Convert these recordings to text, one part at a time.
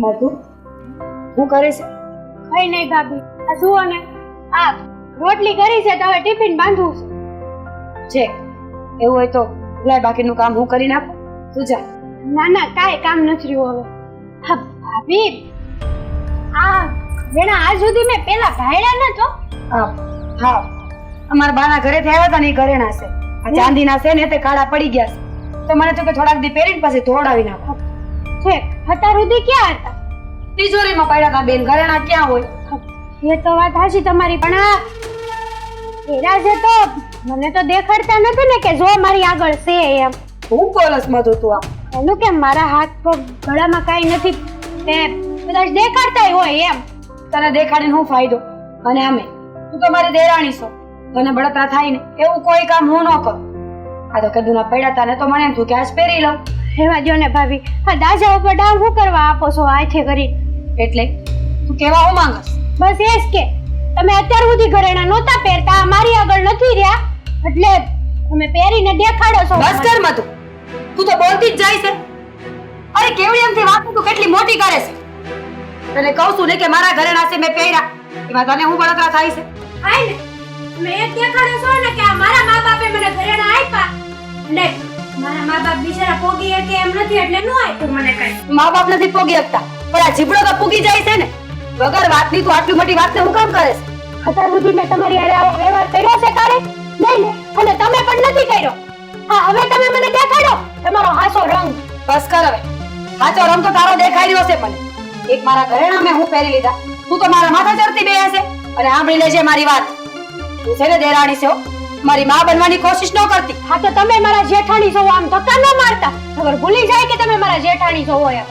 મધુ હું કરે છે? કઈ નહીં ભાભી, આ જુઓ ને, આ રોટલી કરી છે તો હવે ટિફિન બાંધવું છે એવું હોય તો લાય બાકીનું કામ હું કરી નાખું, તું જા. છે. ના ના, કાંઈ કામ નથી રહ્યું હવે. હા ભાભી, આ જેના આજ સુધી મેં પેલા ભાયડા નતો. હા અમારા બાના ઘરેથી આવ્યા હતા ને એ ઘરેણા છે. આ ચાંદીના છે ને તે કાળા પડી ગયા છે, તો મને તો કે થોડાક દી પહેરીને પછી ધોડાવી નાખો. છે અત્યાર સુધી ક્યાં હતા? તિજોરીમાં પડ્યા હતા બેન, ઘરેણા ક્યાં હોય? એ તો વાત હાચી તમારી, પણ આ હીરા છે તો મને તો દેખાડતા નથી ને કે જો મારી આગળ છે એમ. હું બોલસ મધુ તું આ? એનું કે મારા હાથ પગ ગળામાં કાંઈ નથી, તે કદાચ દેખાડતા હોય એમ. તને દેખાડીને હું ફાયદો? અને અમે તું તો મારી દેરાણી છો, તને બળતરા થાય ને એવું કોઈ કામ હું ન કરું. આ તો કદુના પડ્યા હતા ને તો મને એમ થયું કે આજ પહેરી લઉં. એવા જો ને ભાભી, આ દાજા ઉપર ડાવ શું કરવા આપો છો હાથે કરી? એટલે તું કેવા હું માંગસ? બસ એ જ કે તમે અત્યાર સુધી ઘરેણા નહોતા પહેરતા, મારી આગળ નથી રહ્યા એટલે તમે પહેરીને દેખાડો છો. બસ કર મધુ, તું તો બોલતી જ જાય છે. અરે કેવડી એમથી વાત તું કેટલી મોટી કરે છે. તને કહું છું ને કે મારા ઘરેણા છે મેં પહેર્યા, એમાં તને હું બળતરા થાય છે? હાય ને, તમે એ દેખાડો છો ને કે આ મારા મા બાપે મને ઘરેણા આપ્યા ને મારા મા બાપ બિચારા પોગી કે એમ નથી એટલે નો આપ્યું મને કઈ. મા બાપ નથી પોગી શકતા, પણ આ જીબડો તો પૂગી જાય છે ને. વગર વાતની તું આટલી મોટી વાતને હું કામ કરે છે? અત્યાર સુધી મેં તમારી હારે આવો વ્યવહાર કર્યો છે કારે? નહીં ને, અને તમે પણ નથી કર્યો. હા હવે તમે મને દેખાડો તમારો હાસો રંગ. બસ કર હવે, સાચો રંગ તો તારો દેખાઈ રહ્યો છે. પણ એક મારા ઘરેણા મેં હું પહેરી લીધા, તું તો મારા માથા ચડતી બેસે છે. અને સાંભળી લેજે મારી વાત, તું છે ને દેરાણી છે હો, મારી માં બનવાની કોશિશ ન કરતી. હા તો તમે મારા જેઠાણી છો, આમ ધક્કા ન મારતા. ખબર ભૂલી જાય કે તમે મારા જેઠાણી છો એમ.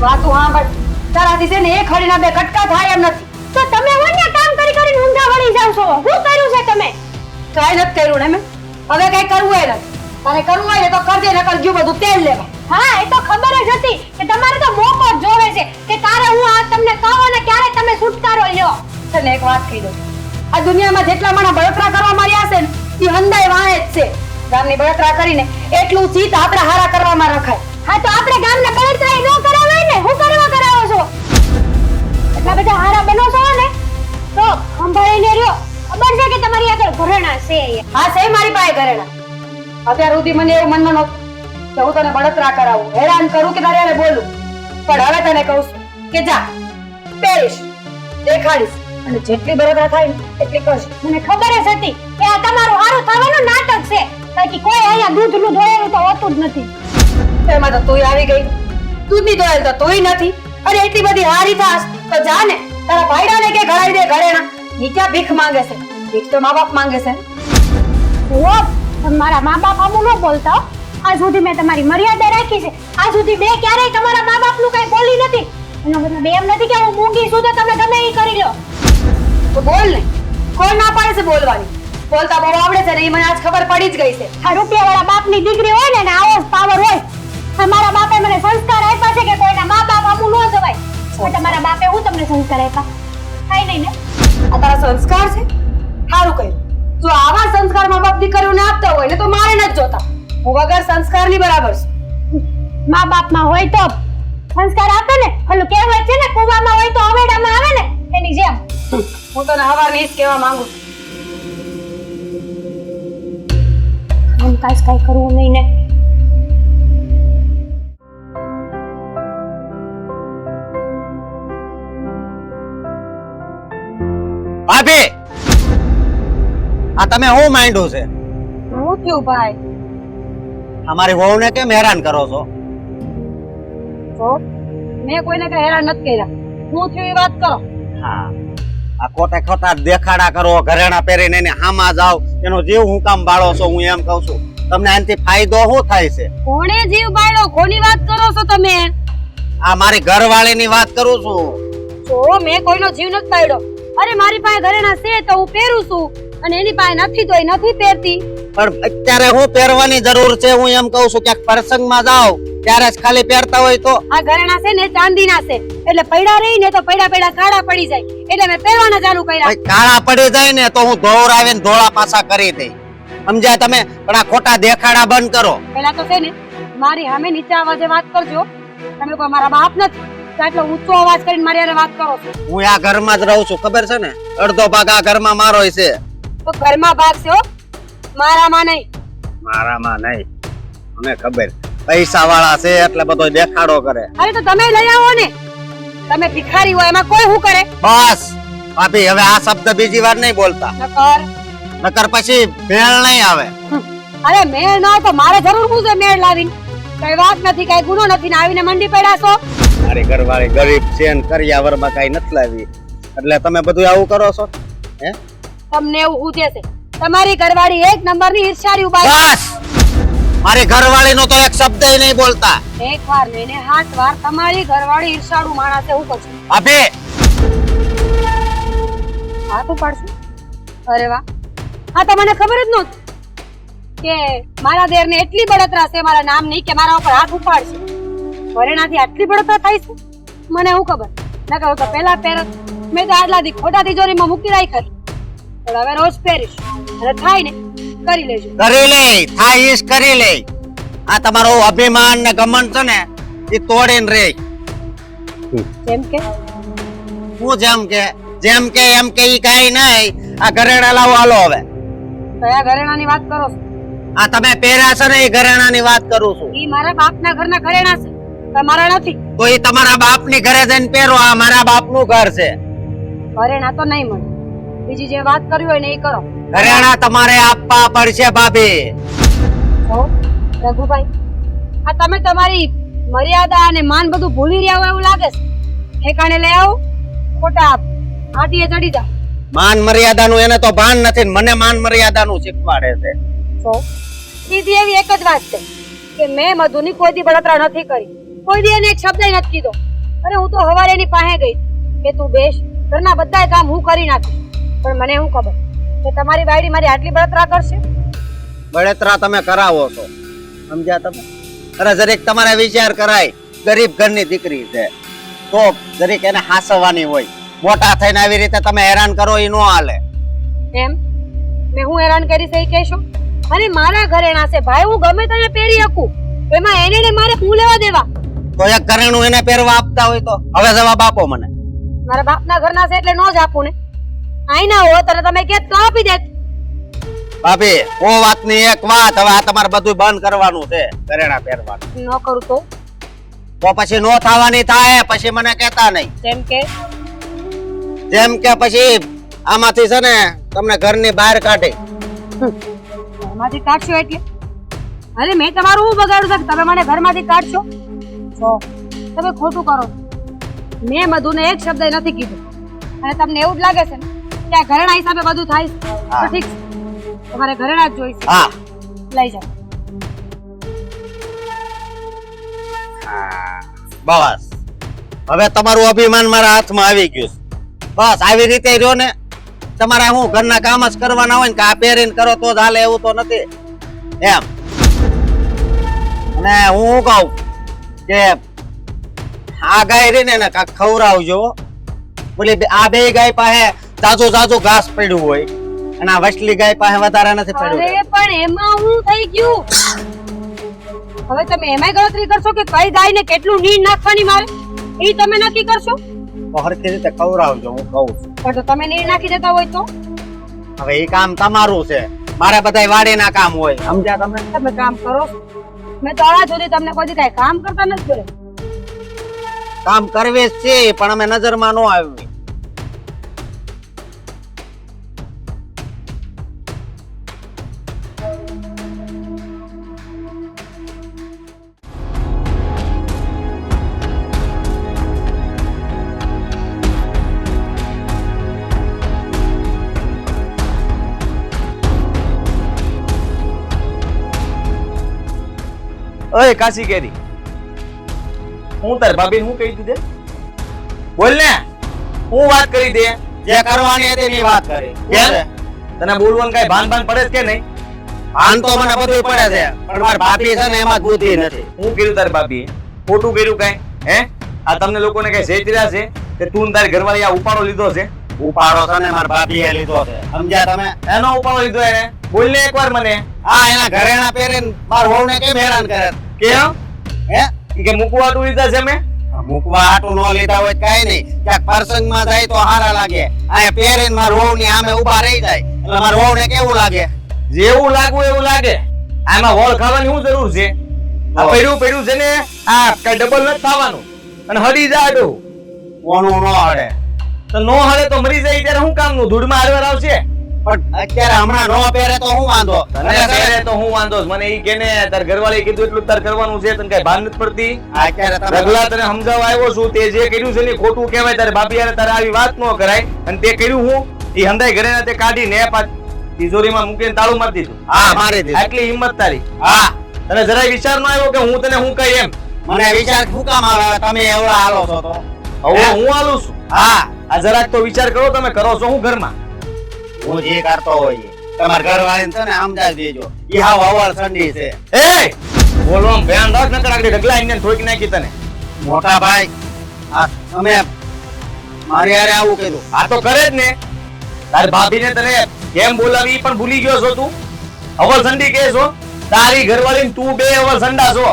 વાતું સાંભળ, તારાથી છે ને એક હળીના બે કટકા થાય એમ નથી. તો તમે વન્યા કામ કરી કરીને ઊંધા વળી જાવ છો. શું કર્યું છે તમે? કાંઈ નથી કર્યું ને મેં, હવે કઈ કરવું એ નથી. તારે કરવું હોય ને તો કરજે, નકર ગયું બધું તેલ લેવા. હા એ તો ખબર જ હતી કે તમારે તો મોકો જ જોવે છે કે તારે હું આ તમને કહું અને ક્યારે તમે છુટકારો લ્યો. તને એક વાત કહી દઉં, આ દુનિયામાં જેટલા માણસ બળતરા કરવા માંડ્યા છે ને એ હંધાય વાહે જ છે. ગામની બળતરા કરીને એટલું ચીત આપણે હારા કરવામાં રખાય. હા તો આપણે ગામના બળતરા ન કરાવાય ને, હું કરવા કરાવો છો? એટલા બધા હારા બનો છો ને તો સંભાળીને રહ્યો. ખબર છે કે તમારી આગળ ઘરેણા છે? હા છે મારી પાસે ઘરેણા. અત્યાર સુધી મને એવું મનમાં નહોતું કે હું તને બળતરા કરાવું, હેરાન કરું કે તારે બોલું. પણ હવે તને કહું છું કે જા પહેરીશ, દેખાડીશ, અને જેટલી બળતરા થાય ને એટલી કરશે. મને ખબર જ હતી કે આ તમારું હારું થવાનું નાટક છે, બાકી કોઈ અહીંયા દૂધનું દોયેલું તો હોતું જ નથી. એમાં તો તુંય આવી ગઈ, દૂધની દોયેલ તો તુંય નથી. અરે એટલી બધી હારી થાસ તો જા ને તારા ભાઈડાને કે ઘડાઈ દે ઘરેણા. ઈ ક્યાં ભીખ માંગે છે? ભીખ તો મા બાપ માંગે છે. ઓ મારા મા બાપ આવું ન બોલતા હો. આજ સુધી મેં તમારી મર્યાદા રાખી છે. આજ સુધી મેં ક્યારેય તમારા મા બાપનું કઈ બોલી નથી. એનો મતલબ એમ નથી કે હું મૂંગી છું તો તમે ગમે એ કરી લો. તો બોલ ને, કોણ ના પાડે છે બોલવાની? બોલતા બહુ આવડે છે ને એ મને આજ ખબર પડી જ ગઈ છે. આ રૂપિયાવાળા બાપની દીકરી હોય ને આવો જ પાવર હોય. મારા બાપે મને સંસ્કાર આપ્યા છે કે કોઈના મા બાપ આવું ન જવાય. પણ તમારા બાપે હું તમને સંસ્કાર આપ્યા? કાઈ નહીં ને. આ તારા સંસ્કાર છે? સારું કર્યું. જો આવા સંસ્કાર મા બાપ દીકરીઓને આપતા હોય ને તો મારે નથી જોતા. હું વગર સંસ્કારની બરાબર છું. મા બાપમાં હોય તો સંસ્કાર આપે ને. ઓલું કહેવાય છે ને કુવામાં હોય તો હવેડામાં આવે ને, એની જેમ. હું તને હવારની જ કહેવા માંગુ છું. કાંઈ કરવું નહીં ને. ભાભી, આ તમે શું માંડ્યું છે? હું થયું ભાઈ? અમારી વહુને કેમ હેરાન કરો છો? તો મેં કોઈને કઈ હેરાન નથી કર્યા. હું થયું એ વાત કરો. હા, આ ખોટા ખોટા દેખાડા કરો, ઘરેણા પહેરીને એને હામાં જાવ, એનો જીવ હું કામ બાળો છો? હું એમ કહું છું, તમને આનાથી ફાયદો શું થાય છે? કોણે જીવ બાળ્યો? કોની વાત કરો છો તમે? આ મારી ઘરવાળીની વાત કરું છું. જો મેં કોઈનો જીવ નથી બાળ્યો. અરે મારી પાસે ઘરેણા છે તો હું પહેરું છું, અને એની પાસે નથી તો એ નથી પહેરતી. પણ અત્યારે હું પહેરવાની જરૂર છે? હું એમ કહું છું ક્યાંક પ્રસંગમાં જાવ ત્યારે જ ખાલી પહેરતા હોય તો. આ ઘરેણા છે ને ચાંદીના છે, એટલે પૈડા રહી ને તો પૈડા પૈડા કાળા પડી જાય, એટલે મેં પહેરવાના ચાલુ કર્યા. કાળા પડી જાય ને તો હું ધોવરાવીને ધોળા પાછા કરી દઈ. સમજ્યા તમે? પણ આ ખોટા દેખાડા બંધ કરો. પેલા તો છે ને મારી સામે નીચે અવાજે વાત કરજો. તમે કોઈ મારા બાપ નથી. તો આટલો ઊંચો અવાજ કરીને મારી હારે વાત કરો છો? હું આ ઘરમાં જ રહું છું, ખબર છે ને? અડધો ભાગ આ ઘરમાં મારો છે. તો ઘરમાં ભાગ છે હો, મારામાં નહીં. મારામાં નહીં, મને ખબર. પૈસા વાળા છે એટલે બધો દેખાડો કરે. અરે તો તમે લઈ આવો ને, તમે ભિખારી હોય એમાં કોઈ શું કરે? બસ ભાભી, હવે આ શબ્દ બીજી વાર નહીં બોલતા, નકર નકર પછી ભેળ નહીં આવે. અરે મેળ ના હોય તો મારે જરૂર શું છે મેળ લાવીને? કઈ વાત નથી, કઈ ગુનો નથી ને આવીને મંડી પડ્યા છો. મારી ઘરવાળી ગરીબ છે ને કરિયાવરમાં કઈ નથી લાવી એટલે તમે બધું આવું કરો છો હે? તમને એવું ઉધે છે, તમારી ઘરવાળી એક નંબરની ઈર્ષ્યાળી ઉભા. બસ મારી ઘરવાળીનો તો એક શબ્દય નહીં બોલતા. એક વાર નહીં ને 8 વાર તમારી ઘરવાળી ઈર્ષ્યાળુ માણસ છે. હું કહું ભાભી હાથ ઉપાડશું? અરે વાહ, હા તો મને ખબર જ નહોતી કે મારા દેરને એટલી બળતરા છે મારા નામ નહીં કે મારા ઉપર હાથ ઉપાડશે. ઘરેણાથી આટલી બળતરા થાય છે મને હું ખબર ના કહું તો પેલા પહેરત મેં તો આટલા દી ખોટા તિજોરીમાં મૂકી રાખી, પણ હવે રોજ પહેરીશ અને થાય ને કરી લેજો. કરી લે, થાય ઈશ કરી લે. આ તમારો અભિમાન ને ઘમંડ છે ને એ તોડીને રે. જેમ કે હું જેમ કે એમ કે ઈ કઈ નહીં. આ ઘરેણા લાવો હાલો. હવે કયા ઘરેણાની વાત કરો છો? આ તમે પહેર્યા છે ને એ ઘરેણાની વાત કરું છું. ઈ મારા બાપના ઘરના ઘરેણા છે, તમારા નથી. તો એ તમારા બાપની ઘરે જઈને પહેરો. આ મારા બાપનું ઘર છે. ઘરેણા તો નહીં મળે, બીજી જે વાત કરવી હોય ને એ કરો. ઘરેણા તમારે આપવા પડશે ભાભી. હો રઘુભાઈ, આ તમે તમારી મર્યાદા અને માન બધું ભૂલી રહ્યા હોય એવું લાગે છે. ઠેકાણે લઈ આવો, ખોટા હાથીએ ચડી જાઓ. માન મર્યાદાનું એને તો ભાન નથી ને મને માન મર્યાદાનું શીખવાડે છે. તો સીધી એવી એક જ વાત છે કે મેં મધુની કોઈ દી બળતરા નથી કરી, કોઈ દી એને એક શબ્દ નથી કીધો. અરે હું તો હવારે એની પાસે ગઈ કે તું બેસ, ઘરના બધાય કામ હું કરી નાખીશ. પણ મને શું ખબર કે તમારી બાયડી મારી આટલી બળતરા કરશે. બળતરા તમે કરાવો છો, સમજ્યા તમે? અરે જરીક તમારે વિચાર કરાય, ગરીબ ઘરની દીકરી છે તો જરીક એને હાસવાની હોય. મોટા થઈને આવી રીતે તમે હેરાન કરો એ નો હાલે. એમ મેં હું હેરાન કરી છે એ કહેશો? અને મારા ઘરેણા છે ભાઈ, હું ગમે તેને પહેરી શકું, એમાં એને ને મારે હું લેવા દેવા? તો એક ઘરેણું એને પહેરવા આપતા હોય તો હવે જવાબ આપો મને. મારા બાપના ઘરના છે એટલે નો જ આપું ને. આઈ ના હો તને તમે કે તો આપી દેત. ભાભી ઓ વાતની એક વાત, હવે આ તમારે બધું બંધ કરવાનું છે ઘરેણા પહેરવાનું. ન કરું તો પછી નો થવાની થાય, પછી મને કહેતા નહીં. જેમ કે પછી આમાંથી છે ને તમને ઘરની બહાર કાઢી. ઘરમાંથી કાઢશો એટલે? અરે મેં તમારું શું બગાડ્યું છે કે તમે મને ઘરમાંથી કાઢશો? જો તમે ખોટું કરો. મેં મધુને એક શબ્દ નથી કીધું અને તમને એવું જ લાગે છે ને કે આ ઘરેણા હિસાબે બધું થાય છે. તો ઠીક છે, તમારે ઘરેણા જ જોઈશે. હા લઈ જાઓ. બસ હવે તમારું અભિમાન મારા હાથમાં આવી ગયું છે. બસ આવી રીતે રહ્યો ને. તમારે હું ઘરના કામ જ કરવાના હોય ને કે આ પહેરીને કરો તો જ હાલે એવું તો નથી એમ. અને હું કહું કે આ ગાય રહી ને કાંઈક ખવડાવજો. બોલી આ બે ગાય પાસે જાજુ ઘાસ પડ્યું હોય અને આ વસલી ગાય પાસે વધારે નથી પડ્યું. અરે પણ એમાં હું થઈ ગયું? હવે તમે એમાંય ગણતરી કરશો કે કઈ ગાયને કેટલું નીણ નાખવાની મારે, એ તમે નક્કી કરશો? તો હરખી રીતે ખવડાવજો હું કહું છું. પણ જો તમે નીણ નાખી દેતા હોય તો? હવે એ કામ તમારું છે, મારે બધાય વાડીના કામ હોય, સમજ્યા તમે? તમે કામ કરો છો. મેં તો આજ સુધી તમને કોઈ દી કાંઈ કામ કરતા નથી જોયા. કામ કરવી જ છે પણ અમે નજરમાં ન આવી. ઓય કાશી કેરી, હું તાર ભાભી હું કહી દીધે? બોલ ને, હું વાત કરી દે. જે કરવાની હતી એની વાત કરી. કેમ? તને બોલવાનું કઈ ભાન પડે છે કે નહીં? ભાન તો મને બધું પડે છે પણ મારી ભાભી છે ને એમાં બુદ્ધિ નથી. હું કર્યું તાર ભાભી? ખોટું કર્યું કઈ? હે? આ તમને લોકોને કઈ છેતર્યા છે કે તું તારી ઘરવાળી આ ઉપાડો લીધો છે? ઉપાડો છે ને મારી ભાભીએ લીધો છે, સમજ્યા તમે? એનો ઉપાડો લીધો એને? બોલ ને એકવાર મને. આ એના ઘરેણા પહેરીને મારા વહુને કેમ હેરાન કરે? કેમ? હે? ઈ કે મૂકવા તું લીધા છે મેં? મૂકવા હાટું ન લીધા હોય તો કાંઈ નહીં, ક્યાંક પ્રસંગમાં જાય તો હારા લાગે. આ પહેરીને મારા વહુની સામે ઊભા રહી જાય એટલે મારા વહુને કેવું લાગે? જેવું લાગવું એવું લાગે. આમાં વોળ ખાવાની શું જરૂર છે? આ પડ્યું છે ને, આ કઈ ડબલ નથી થવાનું અને હડી જાય તો કોનું ન હડે? તો નો હળે તો મરી જાય ત્યારે શું કામનું? ધૂળમાં હારવાર આવશે. પણ અત્યારે હમણાં ન પહેરે તો હું વાંધો? તને પહેરે તો હું વાંધો છે? મને ઈ કે ને તાર ઘરવાળી કીધું એટલું તાર કરવાનું છે, તને કઈ ભાન નથી પડતી? અત્યારે તમે રગલા તને સમજાવવા આવ્યો છું, તે જે કર્યું છે ને ઈ ખોટું કહેવાય. તારે ભાભી હારે તારે આવી વાત ન કરાય. અને તે કર્યું હું ઈ હંધાઈ ઘરે ના તે કાઢીને તિજોરીમાં મૂકીને તાળું મારી દીધું. હા, મારી દીધું. આટલી હિંમત તારી? હા, તને જરાય વિચાર ન આવ્યો કે હું તને હું કઈ એમ? મને વિચાર શું કામ આવે? તમે એવડા હાલો છો તો? હવે હું હાલું છું. હા, આ જરાક તો વિચાર કરો, તમે કરો છો હું ઘરમાં? હું જે કરતો હોય તમારા ઘરવાળીને છે ને સમજાવી દેજો. ઈ હાવ અવળ ઠંડી છે. એ બોલો આમ ધ્યાન રાખ, નકર આગળ ઢગલા આઈને ઠોકી નાખી તને. મોટા ભાઈ, આ તમે મારી હારે આવું કીધું? આ તો કરે જ ને. તારી ભાભીને તને કેમ બોલાવી ઈ પણ ભૂલી ગયો છો તું? અવળ સંડી કે છો? તારી ઘરવાળીને તું બે અવળ સંડા છો.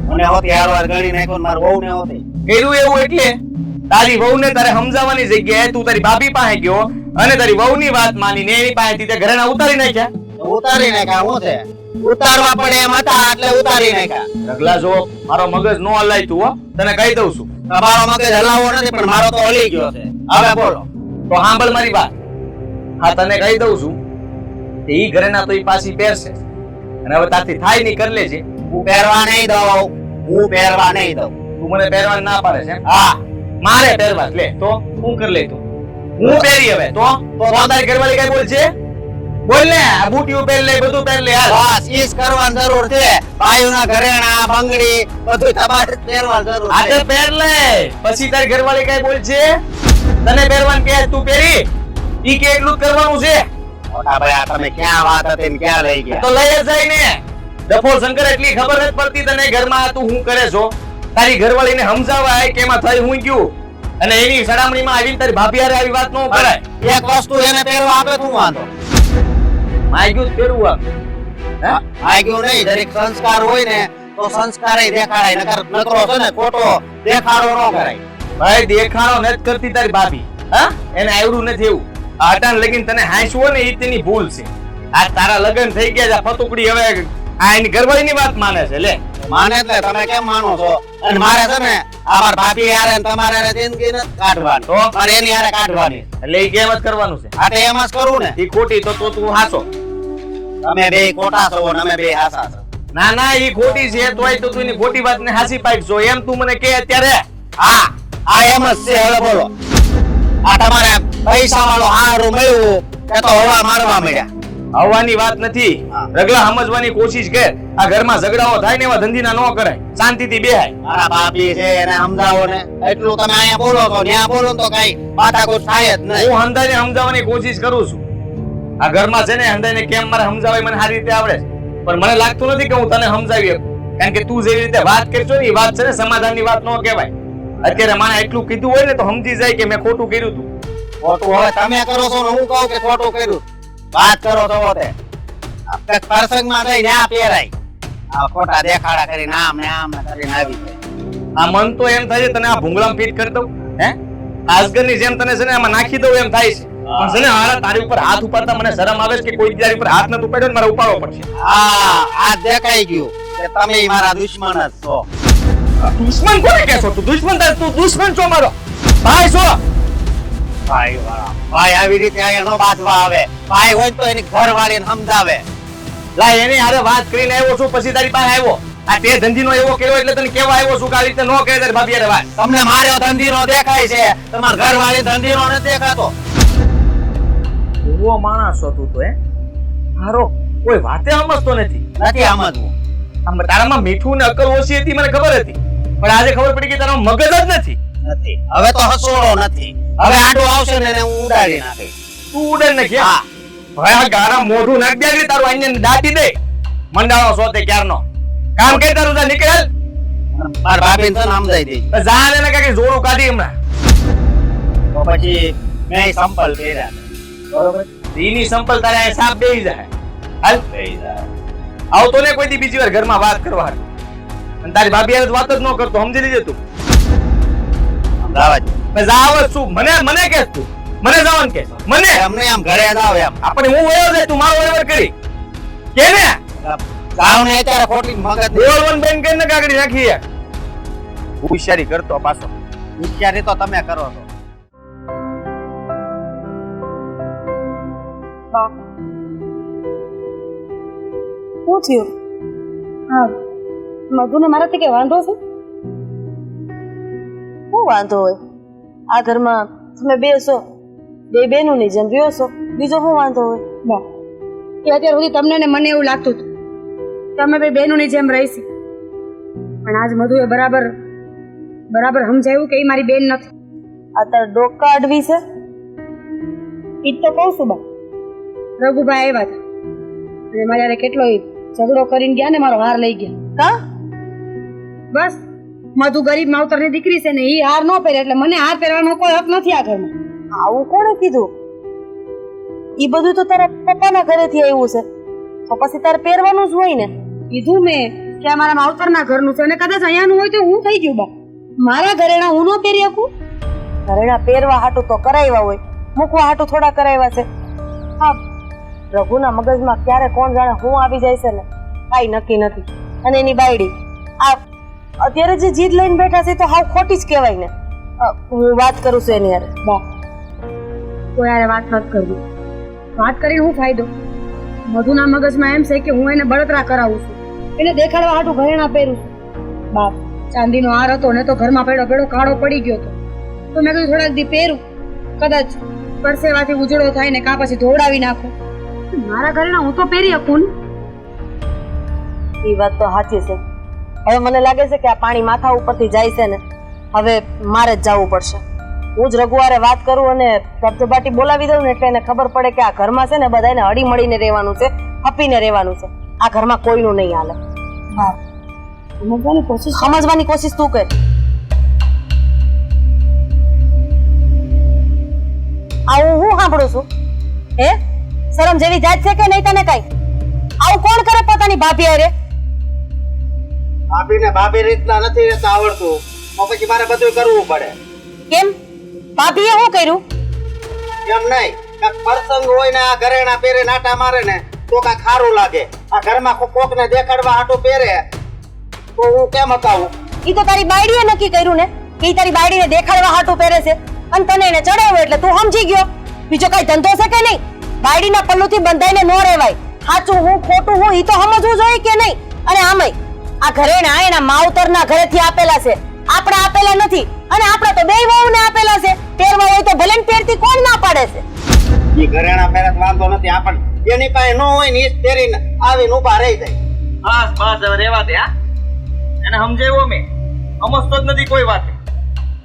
મને હોતી હારવાર ગણી નાખ્યો ને મારી વહુને હોતી. કર્યું એવું એટલે તારી વહુને તારે સમજાવવાની જગ્યાએ તું તારી ભાભી પાસે ગયો અને તારી વહુની વાત માનીને એની પાસેથી તે ઘરેણા ઉતારી નાખ્યા. ઉતારી નાખ્યા. હું છે ઉતારવા પડે એમ હતા એટલે ઉતારી નાખ્યા. રગલા જો મારો મગજ નો હલાય તું હો, તને કહી દઉં છું. તમારો મગજ હલાવવો નથી પણ મારો તો હલી ગયો છે. હવે બોલો. તો સાંભળ મારી વાત. હા, તને કહી દઉં છું કે ઈ ઘરેણા તો ઈ પાછી પહેરશે અને હવે તારથી થાય નહીં કરી લેજે. હું પહેરવા નહીં દઉં. હું પહેરવા નહીં દઉં. તું મને પહેરવા ના પાડે છે એમ? હા, મારે પહેરવા લે તો હું કરી લે તું. હું પહેરી હવે તો તારી ઘરવાળી કઈ બોલ છે? બોલ ને. આ બુટીઓ પહેરી લે, બધું પહેરી લે હાલ. બસ ઈજ કરવાની જરૂર છે. ભાઈઓના ઘરેણા, બંગડી બધું તમારે જ પહેરવાની જરૂર આ છે. તો પહેર લે. પછી તારી ઘરવાળી કઈ બોલ છે? તને પહેરવાનું કે તું પહેરી ઈ કે એટલું જ કરવાનું છે? મોટા ભાઈ, આ તમે ક્યાં વાત હતી ને ક્યાં લઈ ગયા? તો લઈ જ જાય ને. ડફોળ શંકર એટલી ખબર નથી પડતી તને ઘરમાં તું શું કરે છો? તારી ઘરવાળીને સમજાવાય કે એમાં થઈ હું ગયું અને એની સડામણીમાં આવીને તારી ભાભી હારે આવી વાત ન કરાય. એક વસ્તુ એને પહેરવા આપે તું વાંધો? માગ્યું જ પહેરવું આમ. હે? આગળ નહીં, દરેક સંસ્કાર હોય ને તો સંસ્કારે દેખાડાય. નકરો છે ને ખોટો દેખાડો ન કરાય. ભાઈ દેખાડો નથી કરતી તારી ભાભી. હા, એને આવડું નથી એવું. આ અટાણ લગીન તને હાંસવો ને ઈ તેની ભૂલ છે. આ તારા લગ્ન થઈ ગયા છે, ફતુકડી હવે આ એની ઘરવાળીની વાત માને છે. લે માને એટલે તમે કેમ માનો છો? અને મારે છે ને અમાર ભાભી હારે ને તમારે હારે જિંદગી નથી કાઢવાની. તો? મારે એની હારે કાઢવાની. એટલે ઈ કેમ જ કરવાનું છે. આ તો એમ જ કરું ને. ઈ ખોટી તો તું હાસો. તમે બે ખોટા છો ને અમે બે હાસા છો. ના ના, ઈ ખોટી છે તોય તો તું એની ખોટી વાતને હાસી પાડશો એમ તું મને કે અત્યારે? હા, આ એમ જ છે. હવે બોલો, આ તમારે પૈસા વાળો હારું મળ્યું કે તો હવા મારવા મળ્યા? આવવાની વાત નથી. હા. રગલા સમજવાની કોશિશ કર. આ ઘરમાં ઝઘડાઓ થાય ને એવા ધંધીના ન કરાય. શાંતિથી બેહાય. મારા ભાભી છે એને સમજાવો ને. એટલું તમે અહીંયા બોલો તો ત્યાં બોલો તો કઈ માથાકૂટ થાય જ નહીં. હું હંધાઈને સમજાવવાની કોશિશ કરું છું. આ ઘરમાં છે ને હંધાઈને કેમ મારે સમજાવાય મને સારી રીતે આવડે છે. પણ મને લાગતું નથી કે હું તને સમજાવી શકું. કારણ કે તું જેવી રીતે વાત કરશો ને એ વાત છે ને સમાધાનની વાત ન કહેવાય. અત્યારે મને એટલું કીધું હોય ને તો સમજી જાય કે મેં ખોટું કર્યું હતું. ખોટું હવે તમે કરો છો ને હું કહું કે ખોટું કર્યું? વાત કરો તો તે પ્રસંગમાં જઈને આ પહેરાય. આ ખોટા દેખાડા કરીને આમ ને કરીને આવી જાય. આ મન તો એમ થાય છે તને આ ભૂંગળામાં ફિટ કરી દઉં. હે, આજગરની જેમ તને છે ને આમાં નાખી દઉં એમ થાય છે. પણ છે ને હારા તારી ઉપર હાથ ઉપાડતા મને શરમ આવે છે કે કોઈ તારી ઉપર હાથ નથી ઉપાડ્યો ને મારે ઉપાડવો પડશે. હા, આ દેખાઈ ગયું કે તમે મારા દુશ્મન જ છો. દુશ્મન કોને કહેશો? તું દુશ્મન તાર, તું દુશ્મન છો મારો ભાઈ છો. ભાઈ વાળા ભાઈ આવી રીતે અહીંયા નો બાજવા આવે. ભાઈ હોય તો એની ઘરવાળીને સમજાવે. લા એની હારે વાત કરીને આવ્યો છું પછી તારી પાસે આવ્યો. આ તે ધંધીનો એવો કેવો એટલે તને કેવા આવ્યો છું કે આવી રીતે નો કહે તારી ભાભી હારે વાત. તમને મારો ધંધીનો દેખાય છે, તમારા ઘરવાળી ધંધીનો નથી દેખાતો. એવો માણસ હતો તો હે મારો કોઈ વાતે સમજતો નથી. નથી સમજવું. આમ તારામાં મીઠું ને અકલ ઓછી હતી મને ખબર હતી, પણ આજે ખબર પડી કે તારામાં મગજ જ નથી. નથી. હવે તો હસોડો નથી. હવે આડો આવશે ને એને હું ઉડાડી નાખીશ. તું ઉડે ને ક્યાં? ભાઈ આ ગારા મોઢું નાખ દે તારું આઈને દાટી દે. મંડાણો સોતે ક્યારનો કામ કે તારું જા નીકળ. મારા ભાભીને તો સમજાઈ દેજો. જા ને કાકે જોડું કાઢી હમણાં. તો પછી મેં સંપલ પહેર્યા બરોબર. દીની સંપલ તારે અહીં સાપ બેહી જાય. હાલ બેહી જાય. આવતો ને કોઈ દી બીજી વાર ઘરમાં વાત કરવા. અને તારી ભાભી હારે તો વાત જ ન કરતો, સમજી લીધે તું. અમદાવાદ મેં જાવ જ છું, મને કે તું મને જવાનું કે મને એમને આમ ઘરે જ આવે એમ આપણે હું વયો જાય તું મારો વહીવટ કરી કે ને જાવ ને અત્યારે ખોટી મગજ બોલવન બેન કરીને કાકડી નાખી યાર. હોશિયારી કરતો પાછો. હોશિયારી તો તમે કરો છો. શું થયું? હા, મધુને મારાથી કઈ વાંધો છે? શું વાંધો હોય? આ ઘરમાં તમે બે છો, બે બેનોની જેમ રહ્યો છો, બીજો શું વાંધો હોય? બા, કે અત્યાર સુધી તમને ને મને એવું લાગતું હતું કે અમે બે બહેનોની જેમ રહીશી, પણ આજ મધુએ બરાબર સમજાયું કે એ મારી બેન નથી. અત્યારે ડોકા અડવી છે. ઈ જ તો કહું છું બા. રઘુભાઈ આવ્યા હતા અને મારે યારે કેટલો ઝઘડો કરીને ગયા ને મારો હાર લઈ ગયા. કા? બસ, મધુ ગરીબ માવતરની દીકરી છે ને ઈ હાર ન પહેરે એટલે મને હાર પહેરવાનો કોઈ હક નથી આ ઘરમાં. આવું કોણે કીધું? ઈ બધું તો તારા પપ્પાના ઘરેથી આવ્યું છે, તો પછી તારે પહેરવાનું જ હોય ને. કીધું મેં કે આ મારા માવતરના ઘરનું છે અને કદાચ અહીંયાનું હોય તો હું થઈ ગયું બા. મારા ઘરેણા હું ન પહેરી શકું? ઘરેણા પહેરવા હાટું તો કરાવ્યા હોય, મૂકવા હાટું થોડા કરાવ્યા છે. હા, રઘુના મગજમાં ક્યારે કોણ જાણે હું આવી જાય છે ને કાંઈ નક્કી નથી. અને એની બાયડી આ અત્યારે જે જીદ લઈને બેઠા છે તો હાવ ખોટી જ કહેવાય ને. હું વાત કરું છું એની હારે. બા, કોઈ હારે વાત નથી કરવી. વાત કરીને હું ફાયદો? મધુના મગજમાં એમ છે કે હું એને બળતરા કરાવું છું, એને દેખાડવા હાટું ઘરેણા પહેરું છું. બાપ, ચાંદીનો હાર હતો ને તો ઘરમાં પેડો કાળો પડી ગયો હતો, તો મેં કીધું થોડાક દી પહેરું, કદાચ પરસેવાથી ઉજળો થાય ને કા પછી ધોવડાવી નાખું. મારા ઘરેણા હું તો પહેરી શકું ને. એ વાત તો સાચી છે. હવે મને લાગે છે કે આ પાણી માથા ઉપરથી જાય છે ને, હવે મારે જ જવું પડશે. હું જ રઘુવારે વાત કરું અને ધબધબાટી બોલાવી દઉં ને એટલે એને ખબર પડે કે આ ઘરમાં છે ને બધાને હળી મળીને રહેવાનું છે, હપીને રહેવાનું છે. આ ઘરમાં કોઈનું નહીં હાલે. હા, સમજવાની કોશિશ તું કર. આવું હું સાંભળું છું? હે, શરમ જેવી જાત છે કે નહીં તને કઈ? આવું કોણ કરે પોતાની ભાભી હારે? ભાભીને ભાભી રીતના નથી રહેતા આવડતું, તો પછી મારે બધું કરવું પડે. કેમ? ભાભીએ શું કર્યું? એમ નહીં, કાંઈક પ્રસંગ હોય ને આ ઘરેણા પહેરે નાટા મારે ને તો કાંઈક સારું લાગે. આ ઘરમાં કોકને દેખાડવા હાટું પહેરે તો હું કેમ અકાવું? ઈ તો તારી બાયડીએ નક્કી કર્યું ને કે ઈ તારી બાયડીને દેખાડવા હાટું પહેરે છે અને તને એને ચડાવ્યો એટલે તું સમજી ગયો. બીજો કઈ ધંધો છે કે નહીં? બાયડીના પલ્લુથી બંધાઈને ન રહેવાય. સાચું હું ખોટું હું ઈ તો સમજવું જોઈએ કે નહીં? અને આમય આ ઘરેણા એના માવતરના ઘરેથી આપેલા છે, આપણે આપેલા નથી. અને આપણે તો બેય વહુને આપેલા છે. પહેરવા હોય તો ભલે ને પહેરતી કોણ ના પાડે છે? ઈ ઘરેણા પહેરે તો વાંધો નથી, આપણ એની પાસે ન હોય ને ઈ જ પહેરીને આવીને ઊભા રહી જાય. બસ બસ હવે રહેવા દે. હા, એને સમજાવ્યો મેં, સમજતો જ નથી કોઈ વાત.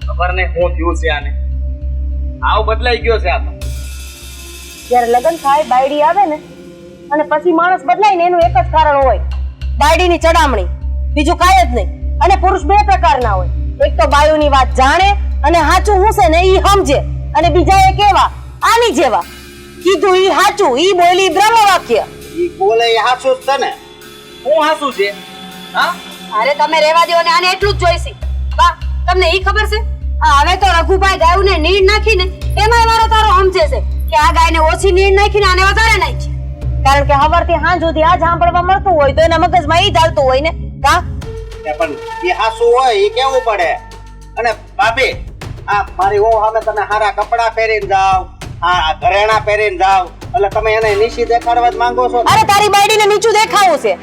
ખબર નહીં શું થયું છે આને, આવ બદલાઈ ગયો છે આ તો. જ્યારે લગ્ન થાય બાયડી આવે ને અને પછી માણસ બદલાય ને એનું એક જ કારણ હોય, બાયડીની ચડામણી, બીજું કાંઈ જ નહીં. અને પુરુષ બે પ્રકારના હોય, એક તો બાયુની વાત જાણે અને સાચું હું છે ને ઈ સમજે, અને બીજા એક એવા આની જેવા કીધું ઈ સાચું, ઈ બોલી બ્રહ્મ વાક્ય. ઈ બોલે ઈ હાચું જ છે ને. હું હાસું છે? હા, અરે તમે રહેવા દો ને આને એટલું જ જોઈશે. બા, તમને ઈ ખબર છે આ હવે તો રઘુભાઈ ગાયને નીણ નાખીને એમાંય મારો તારો સમજે છે કે આ ગાયને ઓછી નીણ નાખીને આને વધારે નાખી. કારણ કે સવારથી સાંજ સુધી આ જ સાંભળવા મળતું હોય તો એના મગજમાં ઈ જ હાલતું હોય ને. કા પણ ઈ હાસું હોય ઈ કેવું પડે. અને ભાભી, આ મારી વહુ સામે તમે સારા કપડા પહેરીને જાવ, આ ઘરેણા પહેરીને જાવ, એટલે તમે એને નીચી દેખાડવા જ માંગો છો? અરે તારી બાયડીને નીચું દેખાવું છે?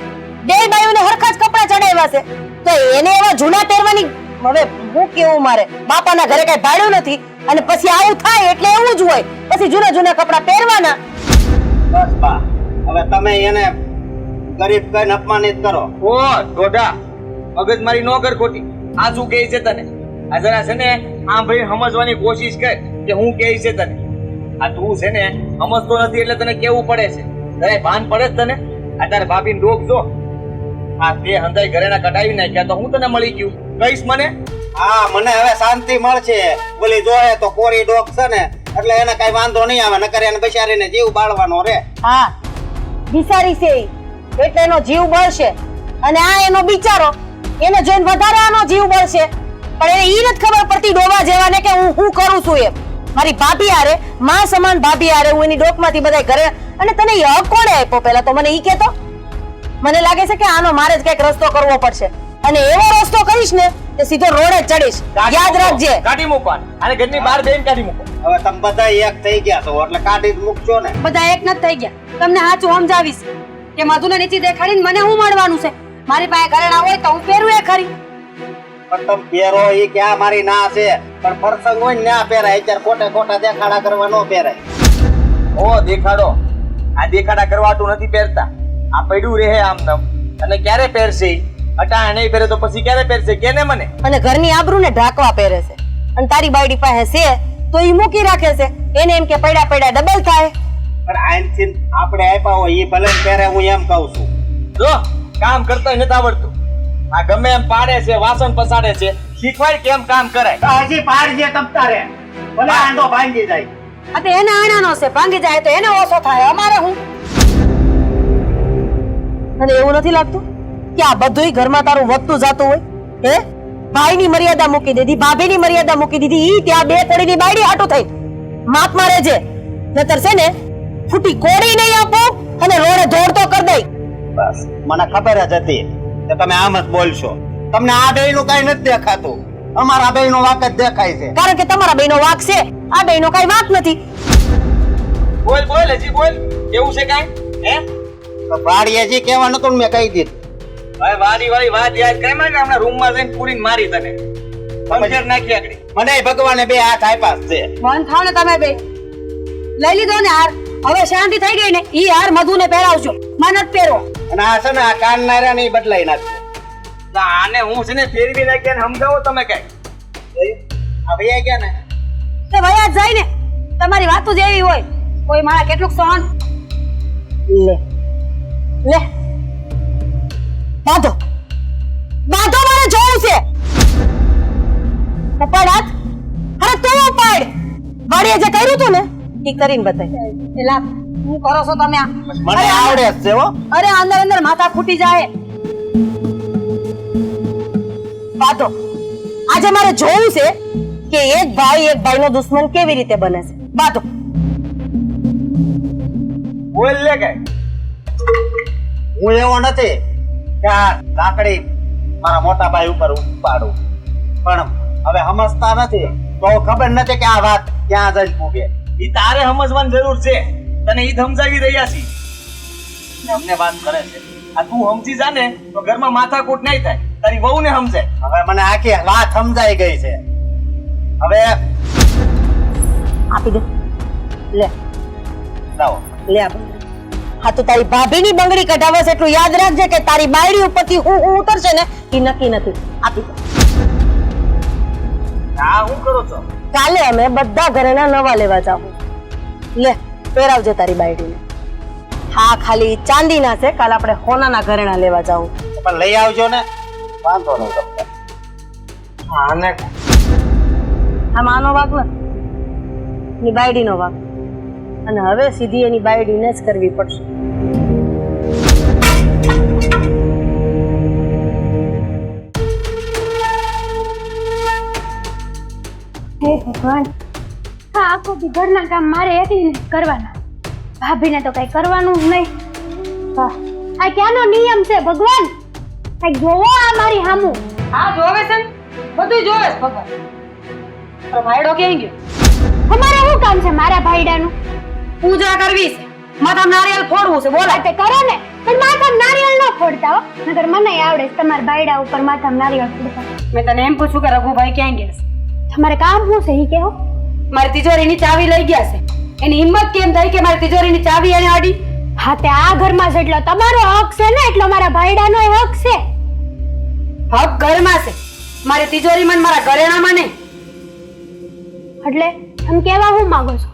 બે બાયુને હરખા જ કપડા ચડાવ્યા છે તો એને એવા જૂના પહેરવાની. હવે હું કેવું, મારે બાપાના ઘરે કઈ ભાડ્યું નથી અને પછી આવું થાય એટલે એવું જ હોય, પછી જૂના જૂના કપડા પહેરવાના. બસ બા, હવે તમે એને ગરીબ કહીને અપમાનિત કરો. ઓ ડોડા, મગજમારી ન કર ખોટી. આ શું કહે છે તને? આ જરા છે ને આમ ભાઈ સમજવાની કોશિશ કર કે હું કહે છે તને. આ તું છે ને સમજતો નથી એટલે તને કેવું પડે છે. તને ભાન પડે જ તને? આ તારે ભાભીને ડોક જો, આ તે હંધાઈ ઘરેણા કઢાવી નાખ્યા તો હું તને મળી ગયું કહીશ મને? હા, મને હવે શાંતિ મળશે. બોલી જોહે તો કોરી ડોક છે ને એટલે એને કઈ વાંધો નહીં આવે, નકર એને બિચારીને જીવ બાળવાનો રે. હા, બિચારી છે ઈ, એટલે એનો જીવ બળશે અને આ એનો બિચારો એને જોઈને વધારે આનો જીવ બળશે. પણ એને ઈ નથી ખબર પડતી ડોબા જેવાને કે હું શું કરું છું એમ. મારી ભાભી હારે, માં સમાન ભાભી હારે હું એની ડોકમાંથી બધાય ઘરે. અને તને ઈ હક કોણે આપ્યો પહેલા તો મને ઈ કહેતો. મને લાગે છે કે આનો મારે જ કઈક રસ્તો કરવો પડશે, અને એવો રસ્તો કરીશ ને તે સીધો રોડે જ ચડીશ. યાદ રાખજે. કાઢી મૂકવાનું અને ઘરની બહાર બેન કાઢી મૂકો. હવે તમે બધા એક થઈ ગયા છો એટલે કાઢી જ મૂકજો ને. બધા એક નથી થઈ ગયા. તમને સાચું સમજાવીશ કે મધુને નીચે દેખાડીને મને શું મળવાનું છે. મારી પાસે ઘરેણા હોય તો હું પહેરું એ ખરી. પણ તમે પહેરો એ ક્યાં મારી ના છે, પણ પ્રસંગ હોય ને ના પહેરાય. અત્યારે ખોટા ખોટા દેખાડા કરવા ન પહેરાય. ઓ દેખાડો, આ દેખાડા કરવાતું નથી પહેરતા. આ પડ્યું રહે આમ નમ. અને ક્યારે પહેરશે ઈ? અટાણે નહીં પહેરે તો પછી ક્યારે પહેરશે કેને મને? અને ઘરની આબરૂને ઢાંકવા પહેરે છે. અને તારી બાયડી પાસે છે તો ઈ મૂકી રાખે છે. એને એમ કે પડ્યા પડ્યા ડબલ થાય. પણ આનથી આપણે આપ્યા હોય એ ભલે પહેરે, હું એમ કહું છું. જો કામ કરતા નથી આવડતું. આ ગમે એમ પાડે છે, વાસણ પસાડે છે, શીખવાય કેમ કામ કરાય. હજી પાડજે તમતા રે, ભલે આંધો ભાંગી જાય. આ તો એને આણાનો છે, ભાંગી જાય તો એને ઓછો થાય, અમારે હું. અને એવું નથી લાગતું કે આ બધુંય ઘરમાં તારું વધતું જાતું હોય? હે, ભાઈની મર્યાદા મૂકી દીધી, ભાભીની મર્યાદા મૂકી દીધી. ઈ ત્યાં બે કોડીની બાયડી હાટું થઈ માપ મારે છે. નતર છે ને ફૂટી કોડી નહીં આપો અને રોડે દોડતો કરી દઈ. બસ મને ખબર જ હતી કે તમે આમ જ બોલશો. તમને આ બેયનું કઈ નથી દેખાતું, અમારા બેયનો વાક જ દેખાય છે. કારણ કે તમારા બેયનો વાક છે, આ બેયનો કઈ વાક નથી. બોલ બોલ, હજી બોલ. કેવું છે કાંઈ? હે, તો ભાડીએ જે કહેવાનું હતું ને મેં કહી દીધું. હવે વારી વારી વાત યાદ કરે ને હમણાં રૂમમાં જઈને પૂરીને મારી તને પંચર નાખી આગળ. મને ભગવાને બે હાથ આપ્યા જ છે. મન થાવ ને તમે બે લઈ લીધો ને હાર. હવે શાંતિ થઈ ગઈ ને. ઈ હાર મધુને પહેરાવજો, મને જ પહેરો. અને આ છે ને આ કાન નાર્યા ને ઈ બદલાઈ નાખજો. તો આને હું છે ને ફેરવી નાખી અને સમજાવો તમે કઈ. આ ભૈયા ગયા ને તે વયા જ જાય ને. તમારી વાતો જ એવી હોય. કોઈ મારા કેટલુંક સહન. લે લે બાંધો બાંધો, મારે જોવું છે. ઉપાડ હાથ. અરે તું ઉપાડ. વાડીએ જે કર્યું તું ને એ કરીને બતાય. એલા હું કરો છો તમે આ? મને આવડે જ છે હો. અરે અંદર અંદર માથા ફૂટી જાય. બાંધો. આજે મારે જોવું છે કે એક ભાઈનો દુશ્મન કેવી રીતે બને છે. બાંધો. બોલ લે કઈ. હું એવો નથી કે આ લાકડી મારા મોટા ભાઈ ઉપર ઉપાડું, પણ હવે સમજતા નથી તો ખબર નથી કે આ વાત ક્યાં જઈને પૂગે. ઈ તારે સમજવાની જરૂર છે. તને ઈ સમજાવી રહ્યા છીએ ને અમને વાત કરે છે. આ તું સમજી જા ને તો ઘરમાં માથાકૂટ નહીં થાય. તારી વહુ ને સમજે. હવે મને આખી વાત સમજાઈ ગઈ છે. હવે આપી દે. લે લાવો. લે આપ. હા તો તારી ભાભીની બંગડી કઢાવે છે એટલું યાદ રાખજે કે તારી બાયડી ઉપરથી હું ઉતરશે ને એ નક્કી નથી. આપી દે. આ હું કરો છો? કાલે અમે બધા ઘરેણા નવા લેવા જાવ. લે પહેરાવજે તારી બાયડીને. હા ખાલી ચાંદીના છે, કાલે આપણે સોનાના ઘરેણા લેવા જાવ. પણ લઈ આવજો ને, વાંધો નહીં તમને. આને આમાં આનો વાક નથી, એની બાયડીનો વાક. અને હવે સીધી એની બાયડીને જ કરવી પડશે. હે ભગવાન, આ આખું દી ઘરના કામ મારે એકલીને જ કરવાના. ભાભીને તો કઈ કરવાનું જ નહીં. વાહ, આ ક્યાંનો નિયમ છે ભગવાન? કઈ જોવો આ મારી સામું. હા જોવે છે ને, બધું જોવે છે ભગવાન. પણ ભાઈડો ક્યાં ગયો? અમારે શું કામ છે મારા ભાઈડાનું? પૂજા કરવી છે, માથા નારિયેળ ફોડવું છે. બોલા તે કરો ને, પણ માથામાં નારિયેળ ન ફોડતા હો. નકર મને આવડે છે તમારા ભાઈડા ઉપર માથામાં નારિયેળ ફોડતા. મેં તને એમ પૂછ્યું કે રઘુભાઈ ક્યાં ગયા છે? તમારે કામ શું છે ઈ કહો. મારી તિજોરીની ચાવી લઈ ગયા છે. એની હિંમત કેમ થઈ કે મારી તિજોરીની ચાવી એને અડી? હા તે આ ઘરમાં જેટલો તમારો હક છે ને એટલો મારા ભાઈડાનો હક છે. હક ઘરમાં છે, મારી તિજોરીમાં ને મારા ઘરેણામાં નહીં. એટલે તમે કેવા હું માંગો છો?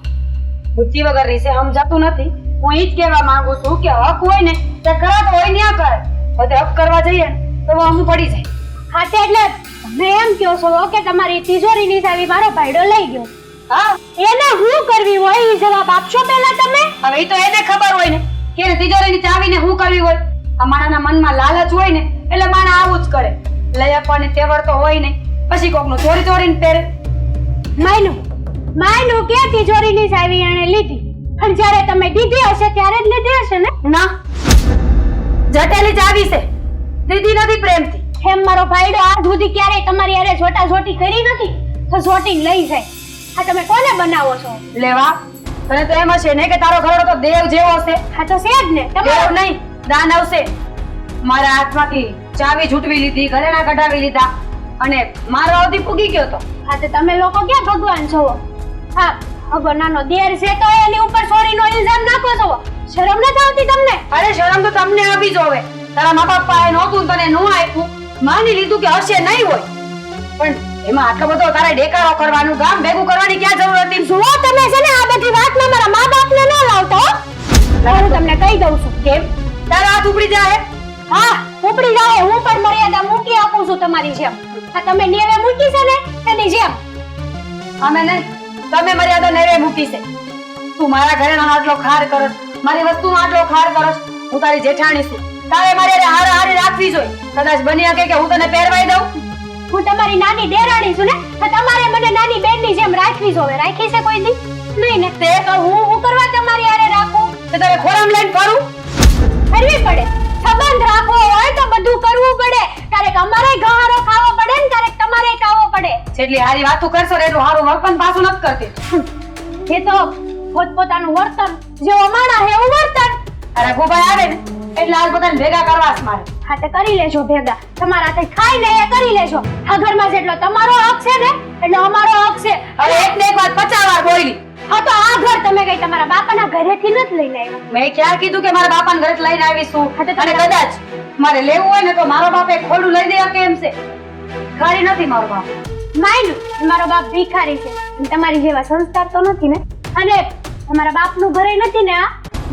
બુદ્ધિ વગરની છે, સમજાતું નથી. હું ઈ જ કહેવા માંગુ છું કે હક હોય ને તે કરાતો હોય ને આ કરે. બધે હક કરવા જઈએ ને તો અમું પડી જાય. હા તે એટલે તમે એમ કહો છો કે તમારી તિજોરીની ચાવી મારો ભાઈડો લઈ ગયો. હા એને શું કરવી હોય એ જવાબ આપશો પહેલા તમે. હવે ઈ તો એને ખબર હોય ને કે તિજોરીની ચાવીને શું કરવી હોય. આ માણાના મનમાં લાલચ હોય ને એટલે માણા આવું જ કરે. લઈ આપવાની તેવડ તો હોય નહીં, પછી કોકનું ચોરી ચોરીને પહેરે. માયનું કે તિજોરીની ચાવી એણે લીધી અને જ્યારે તમે દીધી હશે ત્યારે જ લીધી હશે ને? ના, જટેલી ચાવી છે, દીધી નથી પ્રેમથી. એમ મારો ભાઈડો આજ સુધી ક્યારેય તમારી હારે જોટાજોટી કરી નથી તો જોટીને લઈ જાય. આ તમે કોને બનાવો છો? લેવા તને તો એમ હશે ને કે તારો ઘરડો તો દેવ જેવો હશે. આ તો છે જ ને દેવ તમારો. નહીં, દાનવ છે. મારા હાથમાંથી ચાવી છૂટવી લીધી, ઘરેણા કઢાવી લીધા અને મારો અવધિ પૂગી ગયો તો. હા તો તમે લોકો ક્યાં ભગવાન છો? હા હવે નાનો દેર છે તો એની ઉપર ચોરીનો ઇલ્ઝામ નાખો છો. શરમ નથી આવતી તમને? અરે શરમ તો તમને આવી જ હોવે. તારા મા બાપ પાસે નહોતું ને તને નો આપ્યું, માની લીધું કે હશે નહીં હોય, પણ એમાં આટલો બધો તારે ડેકારો કરવાનું, ગામ ભેગું કરવાની ક્યાં જરૂર હતી? જુઓ તમે છે ને આ બધી વાતમાં મારા મા બાપને ન લાવતો હો. હું તમને કહી દઉં છું. કેમ તારા હાથ ઉપડી જાય? હા ઉપડી જાઓ, હું પણ મર્યાદા મૂકી આપું છું તમારી જેમ. આ તમે નેવે મૂકી છે ને એની જેમ. અમે નહીં, તમે મર્યાદા નેવે મૂકી છે. તું મારા ઘરેણાનો આટલો ખાર કરસ, મારી વસ્તુનો આટલો ખાર કરસ. હું તારી જેઠાણી છું, તારે મારી હારે હારી રાખવી જોઈએ. કદાચ બની શકે કે હું તને પહેરવાઈ દઉં. હું તમારી નાની દેરાણી છું ને, તો તમારે મને નાની બેનની જેમ રાખવી જોવે. રાખી છે કોઈ દી? નહીં ને. તે તો હું કરવા તમારી હારે રાખું? તે તારે ખોરામ લઈને ફરું? કરવી પડે. સંબંધ રાખવો હોય તો બધું કરવું પડે. ક્યારેક અમારે ગહારો ખાવો પડે ને ક્યારેક તમારે ખાવો પડે. જેટલી હારી વાતો કરશો ને એટલું હારું વર્તન પાછું નથી કરતી. એ તો પોતપોતાનું વર્તન જેવો માણા હે એવું વર્તન. અરે ગોભાઈ આવે ને એટલે આજ બધાને ભેગા કરવા જ મારે. હા તો કરી લેજો ભેગા. તમારા હાથે ખાઈને એ કરી લેજો. આ ઘરમાં જેટલો તમારો હક છે ને એટલો અમારો હક છે. હવે એક ને એક વાત 50 વાર બોલી. હા તો આ ઘર તમે કઈ તમારા બાપાના ઘરેથી નથી લઈને આવ્યા. મેં ક્યાં કીધું કે મારા બાપાને ઘરે લઈને આવીશું? હા તો અને તમે- કદાચ મારે લેવું હોય ને તો મારો બાપ એક ખોડું લઈ દે કેમ છે? ખાલી નથી મારો બાપ. માયનું મારો બાપ ભિખારી છે અને તમારી જેવા સંસ્કાર તો નથી ને. અને તમારા બાપનું ઘરે નથી ને આ.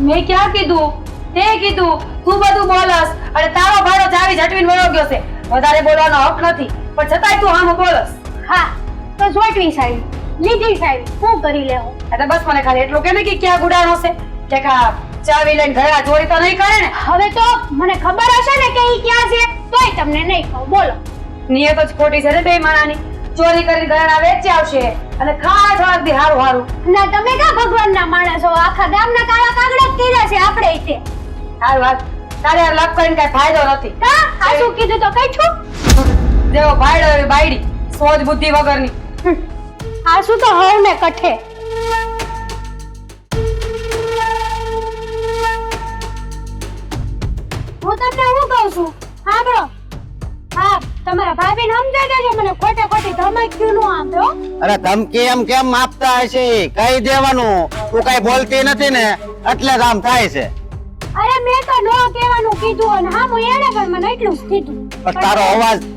મેં ક્યાં કીધું? તે કીધું તું બધું બોલસ અને તારો ભાડો ચાવી ઝટવીને વયો ગયો છે. વધારે બોલવાનો હક નથી, પણ છતાંય તું આમ બોલસ. હા તો જોટવી સાવી લીધી સાવી શું કરી લેવું? એટલે બસ મને ખાલી એટલું કે ને કે ક્યાં ગુડાણો છે કે કા ચાવી લઈને ઘરેણા ચોરી તો નહીં કરે ને? હવે તો મને ખબર હશે ને કે ઈ ક્યાં છે તોય તમને નહીં કહું. બોલો. નિયત જ ખોટી છે રે બે માણાની. ચોરી કરીને ઘરેણા વેચી આવશે અને ખાવા થોડાક દી હારું હારું. ના તમે કા ભગવાનના માણસો? આખા ગામના કાળા કાગડા જ કર્યા છે આપણે તે. હાલ વાત તારે આ લપ કરીને કઈ ફાયદો નથી. હા આ શું કીધું તો કઈ છું? જેવો ભાઈડો એવી બાયડી, સોચ બુદ્ધિ વગરની. આ શું તો હવ ને કઠે. હું તમને હું કહું છું સાંભળો. હા તમારા ભાભીને સમજાઈ દેજો મને ખોટે ખોટી ધમકીઓ નું આપો. અરે ધમકી એમ કેમ આપતા હશે? કહી દેવાનું તું કઈ બોલતી નથી ને એટલે જ આમ થાય છે. અરે મેં તો નો કહેવાનું કીધું અને હા હું એને પણ મને એટલું જ કીધું. પણ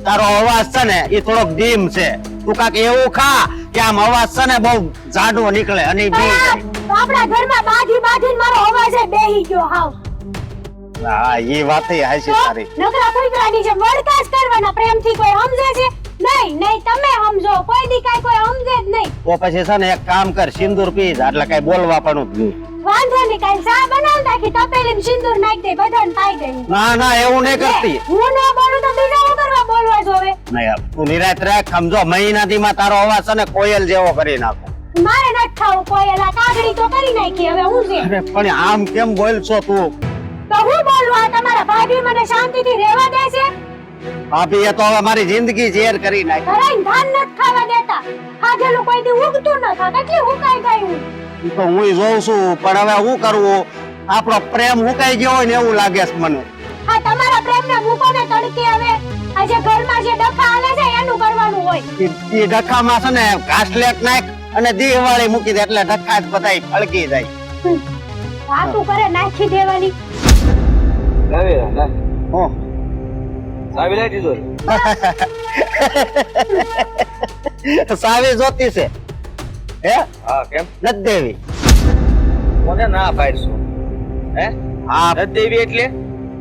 તારો અવાજ છે ને એ થોડોક ડીમ છે. તું કાક એવું ખા કે આમ અવાજ છે ને બહુ જાડો નીકળે અને ઈ બી જાય. આપણા ઘરમાં બાજી મારો અવાજ બેહી ગયો હાવ. હા એ વાત હાચી તારી. નકરા કુતરાની જેમ વળકાશ કરવાના. પ્રેમથી કોઈ સમજે છે? નહીં તમે સમજો. કોઈ દી કાઈ કોઈ સમજે જ નહીં. તો પછી છે ને એક કામ કર, સિંદૂર પી જા એટલે કઈ બોલવા પણ જ નહીં. વાંધો નહીં કાઈ ચા બનાવતા કે તપેલીમાં સિંદૂર નાખી દે બધાને પાઈ ગઈ. ના એવું નહીં કરતી. હું ન બોલું તો બીજા હું કરવા બોલવા જોવે? નહીં તું નિરાત રાખ. સમજો મહિનાથી માં તારો અવાજ છે ને કોયલ જેવો કરી નાખો. મારે નથી ખાવું કોયલા. કાગડી તો કરી નાખી. હવે હું છે અરે પણ આમ કેમ બોલશો તું? તો હું બોલવા? તમારા ભાભી મને શાંતિથી રહેવા દે છે? ભાભી એ તો હવે મારી જિંદગી ઝેર કરી નાખી. ઘરે ધાન નથી ખાવા દેતા. ખાધેલું કોઈ દી ઉગતું ન થાય. કેટલી હુકાઈ ગઈ હું. ઈ તો હું જોઉં છું પણ હવે શું કરવું? આપણો પ્રેમ હુકાઈ ગયો હોય ને એવું લાગે છે મને. હા તમારા પ્રેમને મૂકો ને તડકે. હવે આ જે ઘરમાં જે ડખા હાલે છે એનું કરવાનું હોય. ઈ ડખામાં છે ને ઘાસલેટ નાખ અને દીવાળી મૂકી દે એટલે ડખા જ બધાય ફળકી જાય. વાતું કરે નાખી દેવાની. હો સાવી જોતી છે હે? હા કેમ નથી દેવી. કોને ના પાડશું? હે હા નથી દેવી એટલે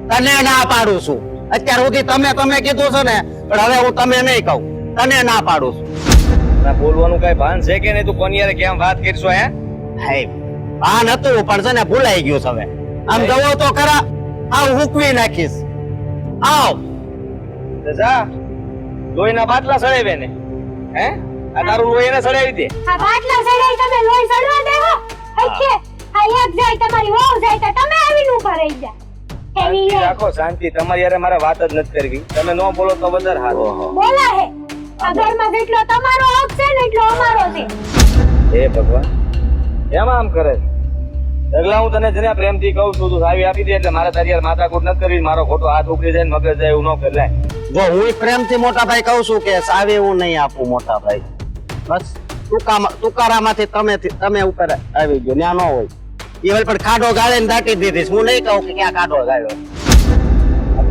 તને ના પાડું છું. અત્યાર સુધી તમે કીધું છે ને પણ હવે હું તમે નહીં કહું. તને ના પાડું છું. ના બોલવાનું કઈ ભાન છે કે નહીં? તું કોની યારે કેમ વાત કરશો? હે હાય ભાન હતું પણ છે ને ભૂલાઈ ગયું છે હવે. આમ જવો તો ખરા આવ હુકવી નાખીશ. આવ જા લોહીના બાટલા સળાવે ને હે આ તારું લોહી એને સળાવી દે આ બાટલા સડાઈ તમે લોહી સડવા દેવો હઈકે આ એક જાય તમારી વહુ જાય તો તમે આવીને ઊભા રહી જા એની શાંતિ રાખો શાંતિ તમારી યારે મારે વાત જ નથી કરવી તમે ન બોલો તો વધારે સારું બોલા હે આ ઘરમાં જેટલો તમારો હક છે ને એટલો અમારો છે હે ભગવાન કેમ આમ કરે ડગલા હું તને જરા પ્રેમથી કહું છું તું સાવી આપી દે એટલે મારે તારી યાર માથાકૂટ નથી કરવી મારો ખોટો હાથ ઉકળી જાય ને મગજ જાય એવું ન કરાય જો હું પ્રેમથી મોટા ભાઈ કહું છું કે સાવી હું નહીં આપું મોટા ભાઈ બસ તુકારામાંથી તમે ઉપર આવી ગયો ન્યા ન હોય એ વળી પણ ખાડો ગાળે ને દાટી દીધીશ હું નહીં કહું કે ક્યાં ખાડો ગાળ્યો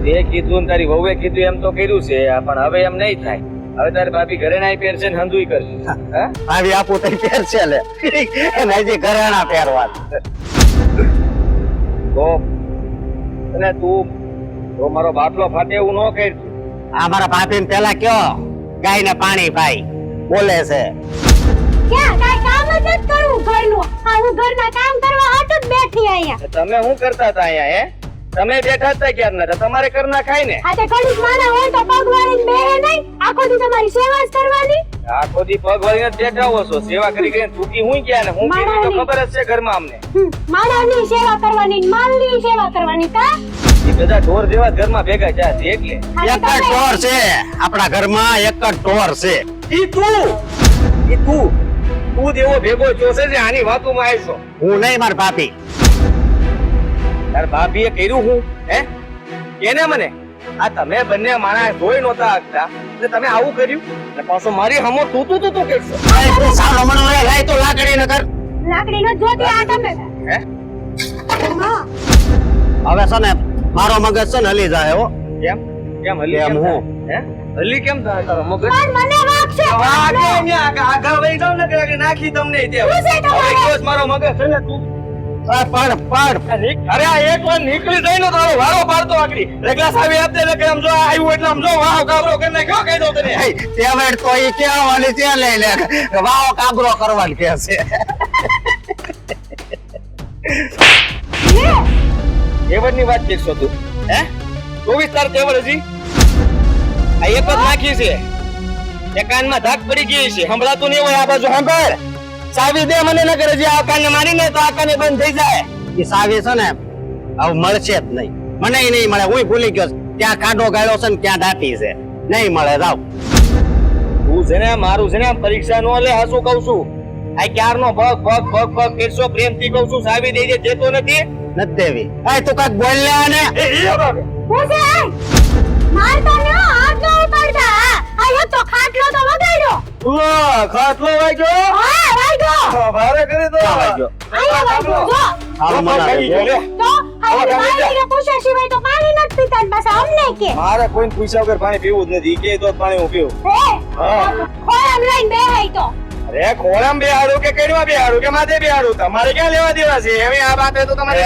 તે કીધું ને તારી વહુએ કીધું એમ તો કર્યું છે પણ હવે એમ નહીં થાય હવે તારી ભાભી ઘરે નાઈ પહેરશે ને હંધુઈ કરશે હે આવી આપું તો પહેરશે લે એને હજી ઘરેણા પહેરવા તો અને તું તો મારો બાટલો ફાટે એવું ન કરતું આ મારા ભાભીને પેલા કયો ગાયને પાણી ભાઈ બોલે છે ક્યાં કાઈ કામ જ નથી કરવું ઘરનું આ હું ઘરના કામ કરવા હાટ જ બેઠી અહીંયા તમે શું કરતા હતા અહીંયા હે તમે બેઠા હતા ક્યાર ના તમારે કરના ખાય ને આ તે ઘડીક માના હોય તો પગ વાળીને બેહે નહીં આખો દી તમારી સેવા જ કરવાની આખો દી પગ વળીને જ બેઠા હો છો સેવા કરી કરીને તૂટી હું ગયા ને હું કેવી તો ખબર જ છે ઘરમાં અમને માણસની સેવા કરવાની ને માલની સેવા કરવાની કા એ બધા ઢોર જેવા ઘરમાં ભેગા છે એટલે એક જ ઢોર છે આપણા ઘરમાં એક જ ઢોર છે ઈ તું દેવો ભેગો જોશે છે આની વાતોમાં આવશો હું નહીં માર ભાભી તાર ભાભીએ કર્યું હું હે કેને મને આ તમે બંને માણસ જોઈ નહોતા આગતા એટલે તમે આવું કર્યું ને પાછો મારી હમો તું કરશો તું સાલો મને લાય તો લાકડી ન કર લાકડી નો જોતી આ તમે હે હા હવે છે ને મારો મગજ છે ને હલી જાય હો કેમ કેમ હલી કેમ કેમ હું? હે હલી કેમ થાય તારો મગજ પણ મને વાક છે આગળ વહી જાવ ને કે નાખી તમને તે શું છે તમારે? હવે કેસ મારો મગજ છે ને તું પણ અરે આ એક વાર નીકળી જાય ને તારો વારો પાડતો આકડી રેગલા સાવી આપ દે કે આમ જો આવ્યું એટલે આમ જો વાવ કાબરો કરીને કયો કહી દઉં તને તેવડ તો ઈ કેવાની છે લઈ લે વાવ કાબરો કરવાનું કે છે તેવડની વાત કરશો તું હે 24 તાર તેવડ હજી આ એક જ નાખી છે એ કાનમાં ધાક પડી ગઈ છે સંભળાતું નહીં હોય આ બાજુ સાંભળ સાવી દે મને ન કરે જે આ કાને મારીને તો આ કાને બંધ થઈ જાય ઈ સાવી છે ને આવું મળશે જ નહીં મને નહીં મળે હું ભૂલી ગયો છું. ક્યાં કાઢો ગાળ્યો છે ને ક્યાં દાટી છે નહીં મળે જાવ તું છે ને મારું છે ને પરીક્ષા નો લે હાસું કહું છું આ ક્યારનો ભગ કરશો પ્રેમથી કહું છું સાવી દે જે દેતો નથી નથી દેવી એ તું કાક બોલ લે ને હું છે મારતો ન હાથ ન ઉપાડતા આ એક તો ખાટલો તો વગાડ્યો ખાટલો વાગ્યો હા વાગ્યો ભારે કરી દો આયા વાગ્યો જો હાલ મને તો આ પાણીને પૂછ્યા સિવાય તો પાણી નથી પીતા ને પાછા અમને કે મારે કોઈ પૂછ્યા વગર પાણી પીવું જ નથી કે તો પાણી હું પીવું ખોરામ લઈને બેહાય તો અરે ખોરામ બેહાડું કે કેડવા બેહાડું કે માથે બેહાડું તમારે ક્યાં લેવા દેવા છે હવે આ બાતે તો તમારે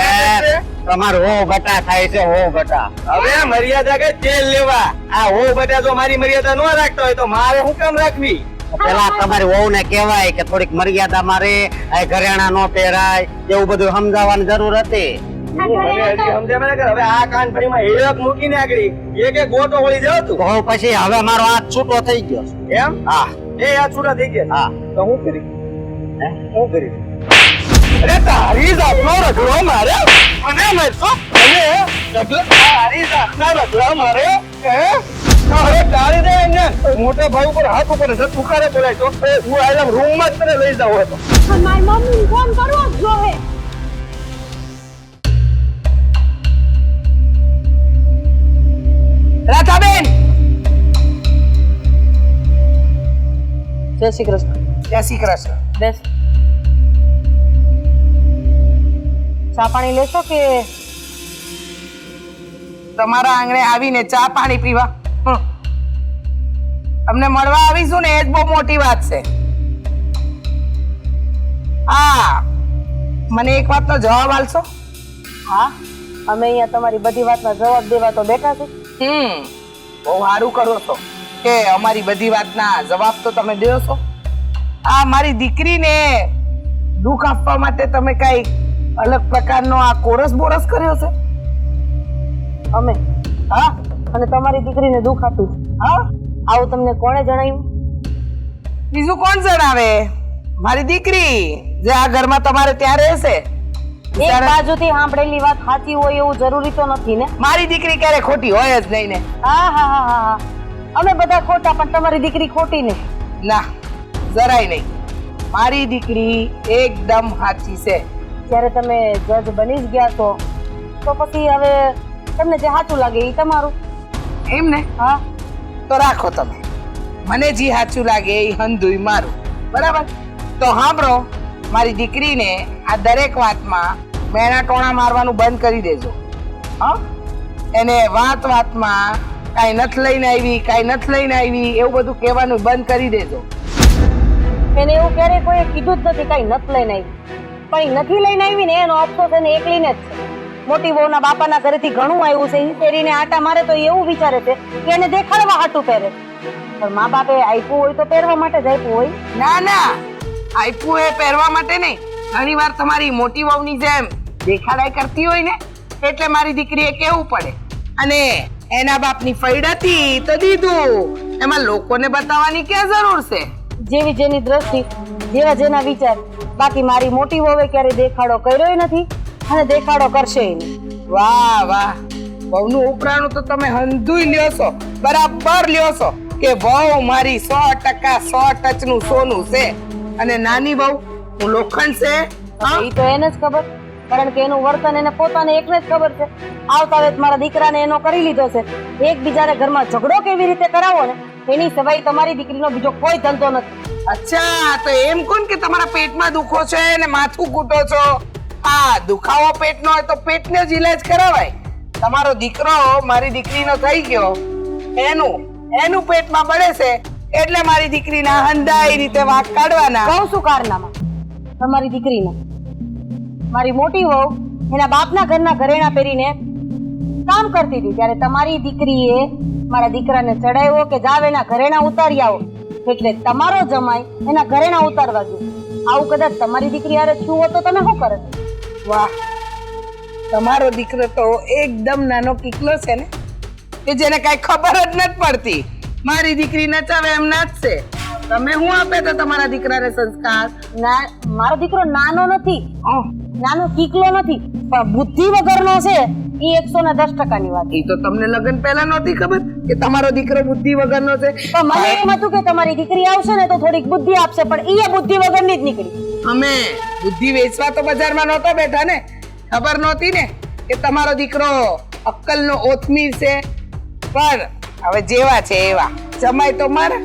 તમારું હો બટા થાય છે હો બટા હવે મર્યાદા કે તેલ લેવા આ હો બટા જો મારી મર્યાદા ન રાખતો હોય તો મારે શું કામ રાખવી પેલા તમારી વહુ ને કહેવાય કે થોડીક મર્યાદા મારે આ ઘરેણા નો પહેરાય એવું બધું સમજાવવાની જરૂર હતી હવે આ કાનફળીમાં હીરક મૂકીને આગળ એક ગોટો વળી જાવ તું તો પછી હવે મારો હાથ છૂટો થઈ ગયો છે. એમ હા એ આ છૂટા થઈ ગયા હા તો હું કરી હું કરી અરે તારી જાતનો રગડો મારે મને મારશો અને તારી જાતનો રગડો મારે અરે તારી દે ને મોટા ભાઈ ઉપર હાથ ઉપર છે તુકારે બોલાય તો હું આયલા રૂમ માં જ તને લઈ જાવ હતો મારી મમ્મી ફોન કરવો જ જોહે રાધાબેન જય શ્રી કૃષ્ણ જય શ્રી કૃષ્ણ બેસ ચા પાણી લેશો કે તમારા આંગણે આવીને ચા પાણી પીવા તમને મળવા આવીશું ને એ જ બહુ મોટી વાત છે હા મને એક વાતનો જવાબ આલશો હા અમે અહીંયા તમારી બધી વાતના જવાબ દેવા તો બેઠા છે બહુ સારું કરો છો કે અમારી બધી વાતના જવાબ તો તમે દો છો આ મારી દીકરીને દુઃખ આપવા માટે તમે કઈ અલગ પ્રકારનો આ કોરસ બોરસ કર્યો છે અમે હા અને તમારી દીકરીને દુઃખ આપ્યું હા આવું તમને કોણે જણાવ્યું? બીજું કોણ જણાવે? મારી દીકરી જે આ ઘરમાં તમારે ત્યાં રહેશે. એક બાજુથી સાંભળેલી વાત સાચી હોય એવું જરૂરી તો નથી ને. મારી દીકરી ક્યારે ખોટી હોય જ નહીં ને. હા હા હા હા હા, અમે બધા ખોટા પણ તમારી દીકરી ખોટી નહીં. ના, જરાય નહીં. મારી દીકરી એકદમ સાચી છે. જ્યારે તમે જજ બની જ ગયા છો તો પછી હવે તમને જે સાચું લાગે એ તમારું. એમ ને? હા, તો રાખો તમે. મને જે સાચું લાગે એ હંધુય મારું. બરાબર? તો સાંભળો, મારી દીકરીને આ દરેક વાતમાં મેણા ટોણા મારવાનું બંધ કરી દેજો. હા, એને વાત વાતમાં કાંઈ નથી લઈને આવી, કાંઈ નથી લઈને આવી એવું બધું કહેવાનું બંધ કરી દેજો. એને એવું ક્યારેય કોઈ કીધું જ નથી કાંઈ નથી લઈને આવી. પણ ઈ નથી લઈને આવી ને એનો અફસોસ એને એકલીને જ છે. મોટી વહુના બાપાના ઘરેથી ઘણું આવ્યું છે, ઈ પહેરીને આટા મારે તો ઈ એવું વિચારે છે કે એને દેખાડવા હાટું પહેરે. પણ મા બાપે આપ્યું હોય તો પહેરવા માટે જ આપ્યું હોય. ના ના, આપ્યું એ પહેરવા માટે નહીં. ઘણી વાર તમારી મોટી વહુની જેમ દેખાડાઈ કરતી હોય ને એટલે મારી દીકરીએ કેવું પડે. અને એના બાપની ફૈડ હતી તો દીધું, એમાં લોકોને બતાવવાની ક્યાં જરૂર છે? જેવી જેની દ્રષ્ટિ, જેવા જેના વિચાર. બાકી મારી મોટી વહુએ ક્યારે દેખાડો કર્યો નથી અને દેખાડો કરશે નહીં. વાહ વાહ, વહુનું ઉપરાણું તો તમે હંધુય લ્યો છો, બરાબર લ્યો છો કે વહુ મારી 100% 100 ટચનું સોનું છે અને નાની વહુ હું લોખંડ છે. હા? એ તો એને જ ખબર, કારણ કે એનું વર્તન એને પોતાને એકને જ ખબર છે. આવતા વેત મારા દીકરાને એનો કરી લીધો છે. એકબીજાને ઘરમાં ઝઘડો કેવી રીતે કરાવો ને એની સિવાય તમારી દીકરીનો બીજો કોઈ ધંધો નથી. અચ્છા, તો એમ કોણ કે તમારા પેટમાં દુખો છે ને માથું કૂટો છો? હા, દુખાવો પેટનો હોય તો પેટનો જ ઈલાજ કરાવાય. તમારો દીકરો મારી દીકરીનો થઈ ગયો, એનું પેટમાં બળે છે એટલે મારી દીકરીના હંધાઈ રીતે વાંક કાઢવાના. કહું શું કારનામાં તમારી દીકરીને? મારી મોટી વહુ એના બાપના ઘરના ઘરેણા પહેરીને કામ કરતી હતી ત્યારે તમારી દીકરીએ મારા દીકરાને ચડાવ્યો કે જાવ એના ઘરેણા ઉતારી આવો, એટલે તમારો જમાઈ એના ઘરેણા ઉતારવા ગયો. આવું કદાચ તમારી દીકરી હારે થયું હોત તો તમે શું કરે? વાહ, તમારો દીકરો તો એકદમ નાનો કિકલો છે ને, કે જેને કઈ ખબર જ નથી પડતી. મારી દીકરી નચાવે એમ નાચશે. તમે શું આપે તો તમારા દીકરાને સંસ્કાર? ના, મારો દીકરો નાનો નથી, નાનો કીકલો નથી, પણ બુદ્ધિ વગરનો છે. એ 110%ની વાત. એ તો તમને લગ્ન પહેલા નહોતી ખબર કે તમારો દીકરો બુદ્ધિ વગરનો છે? પણ મને એમ હતું કે તમારી દીકરી આવશે ને તો થોડીક બુદ્ધિ આપશે, પણ એ બુદ્ધિ વગરની જ નીકળી. અમે બુદ્ધિ વેચવા તો બજારમાં નહોતા બેઠા ને, ખબર નહોતી ને કે તમારો દીકરો અક્કલનો ઓથમીર છે. પણ હવે જેવા છે એવા, જમાય તો મારા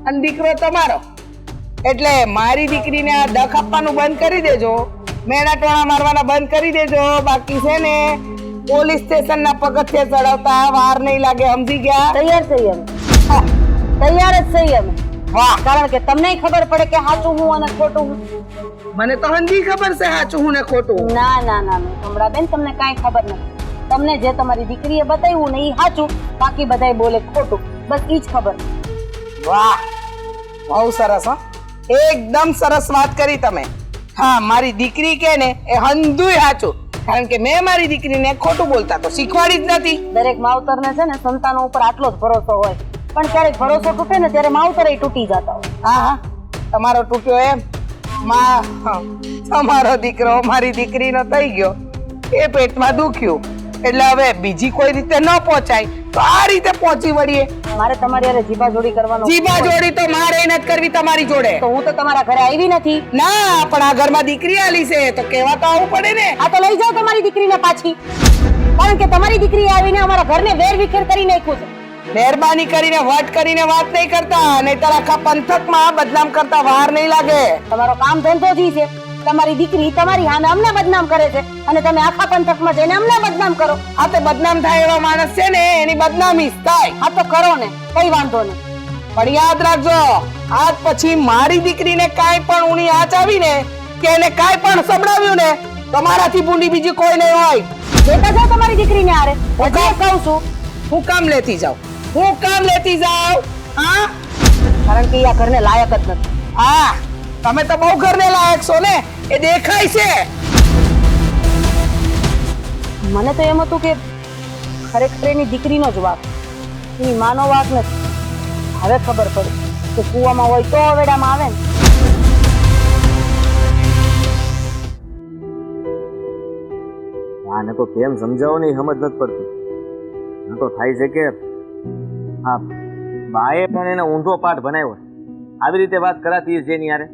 અને દીકરો તમારો. એટલે મારી દીકરીને આ દખ આપવાનું બંધ કરી દેજો, મેણા ટોણા મારવાના બંધ કરી દેજો. બાકી છે ને પોલીસ સ્ટેશનના પગથિયે ચડાવતા વાર નહીં લાગે, સમજી ગયા? તૈયાર થઈ અમે, તૈયાર જ થઈ અમે. વાહ, કારણ કે તમને ખબર પડે કે સાચું હું અને ખોટું હું. મને તો હંધી ખબર છે સાચું હું ને ખોટું. ના ના ના કમળાબેન, તમને કાંઈ ખબર નથી. તમને જે તમારી દીકરીએ બતાવ્યું ને એ સાચું, બાકી બધાય બોલે ખોટું. બસ ઈ જ ખબર. વાહ, બહુ સરસ. હો, એકદમ સરસ વાત કરી તમે. હા, મારી દીકરી કે ને એ હંધુય સાચું, કારણ કે મેં મારી દીકરીને ખોટું બોલતા તો શીખવાડી જ નથી. દરેક માવતરને છે ને સંતાનો ઉપર આટલો જ ભરોસો હોય, પણ ક્યારેક ભરોસો તૂટે ને ત્યારે માવતરે તૂટી જતા હોય. હા હા, તમારો તૂટ્યો એમ. તમારો દીકરો મારી દીકરીનો થઈ ગયો, એ પેટમાં દુખ્યું એટલે હવે બીજી કોઈ રીતે ન પહોંચાય તો આ રીતે પહોંચી વળીએ. મારે તમારી હારે જીભા જોડી કરવાનો. જીભા જોડી તો મારે નથી કરવી તમારી જોડે. તો હું તો તમારા ઘરે આવી નથી. ના, પણ આ ઘરમાં દીકરી આલી છે તો કહેવા તો આવવું પડે ને. આ તો લઈ જાઓ તમારી દીકરીને પાછી, કારણ કે તમારી દીકરી આવીને અમારા ઘરને વેર વિખેર કરી નાખ્યું છે. મહેરબાની કરીને વટ કરીને વાત નહીં કરતા, નહીતર આખા પંથકમાં બદનામ કરતા વાર નહીં લાગે. તમારો કામ ધંધો જ છે. તમારી દીકરી તમારી હાને અમને બદનામ કરે છે અને તમે આખા પંથકમાં જઈને અમને બદનામ કરો. આ તો બદનામ થાય એવા માણસ છે ને એની બદનામી થાય. આ તો કરો ને, કઈ વાંધો નહીં. પણ યાદ રાખજો, આજ પછી મારી દીકરીને કાંઈ પણ ઊણી આંચ આવી ને કે એને કાંઈ પણ સંભળાવ્યું ને તમારાથી ભૂંડી બીજી કોઈ નહીં હોય. લેતા જાઓ તમારી દીકરીને હારે. હજી કહું છું, હું કામ લેતી જાઉં? હું કામ લેતી જાઉં? હા, કારણ કે આ ઘરને લાયક જ નથી. હા, તમે તો બહુ ઘરને લાયક છો ને, એ દેખાય છે. મને તો એમ હતું કે ખરેખર એની દીકરીનો જ વાક, એની માનો વાક નથી. હવે ખબર પડી કે કૂવામાં હોય તો હવેડામાં આવે ને. આને તો કેમ સમજાવો ને સમજ નથી પડતી. આ તો થાય છે કે હા બાએ પણ એને ઊંધો પાઠ બનાવ્યો. આવી રીતે વાત કરાતી છે એની યારે.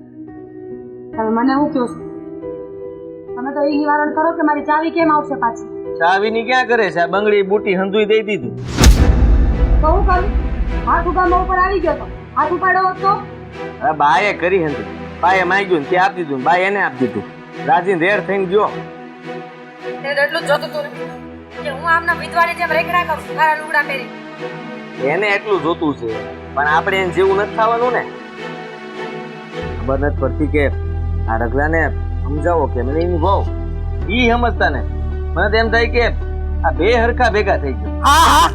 હવે મને હું કહો છો? તમે તો એ નિવારણ કરો કે મારી ચાવી કેમ આવશે પાછી? ચાવીની ક્યાં કરે છે? આ બંગડી બુટી હંધુઈ દઈ દીધું. તો હું કરું? હાથ ઉગામા ઉપર આવી ગયો તો હાથ ઉપાડો હોત તો? હવે બાએ કરી હંધી. બાએ માંગ્યું ને તે આપી દીધું. બાએ એને આપી દીધું. રાજીને રેડ થઈને ગયો. તે એટલું જ જોતું તું ને કે હું આમના વિધવાની જેમ રેખડા કરું મારા લુગડા પહેરી. એને એટલું જોતું છે પણ આપણે એને જેવું નથી થવાનું ને. ખબર નથી પડતી કે આ રગલાને સમજાવો કે મને એની બહુ ઈ સમજતા ને. મને તો એમ થાય કે આ બે હરખા ભેગા થઈ ગયા. હા હા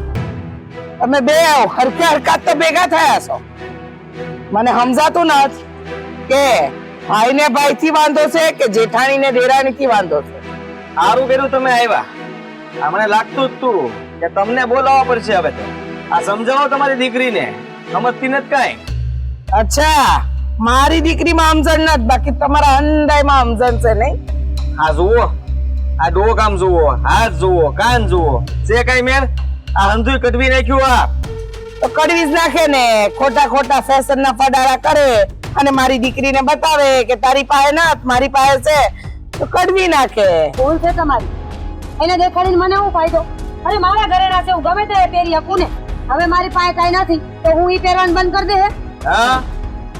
તમે બે હરખે હરખા તો ભેગા થયા છો. મને સમજાતું નથી કે ભાઈને ભાઈથી વાંધો છે કે જેઠાણીને દેરાણીથી વાંધો છે. સારું કર્યું તમે આવ્યા. આ મને લાગતું જ તું કે તમને બોલાવવા પડશે હવે તો. આ સમજાવો તમારી દીકરીને. સમજતી નથી કાંઈ. અચ્છા મારી દીકરીમાં સમજણ નથી બાકી તમારા અંદાયમાં સમજણ છે નહીં. આ જુઓ આ ડોક આમ જુઓ, હાથ જુઓ, કાન જુઓ, છે કઈ મેર? આ હંધુય કટવી નાખ્યું. આ તો કડવી જ નાખે ને. ખોટા ખોટા ફેશન ના ફડારા કરે અને મારી દીકરીને બતાવે કે તારી પાસે નથી મારી પાસે છે તો કડવી નાખે. ભૂલ છે તમારી. એને દેખાડીને મને શું ફાયદો? અરે મારા ઘરેણા છે હું ગમે તે પહેરી શકું ને. હવે મારી પાસે કાંઈ નથી તો હું ઈ પહેરવાનું બંધ કરી દે. હા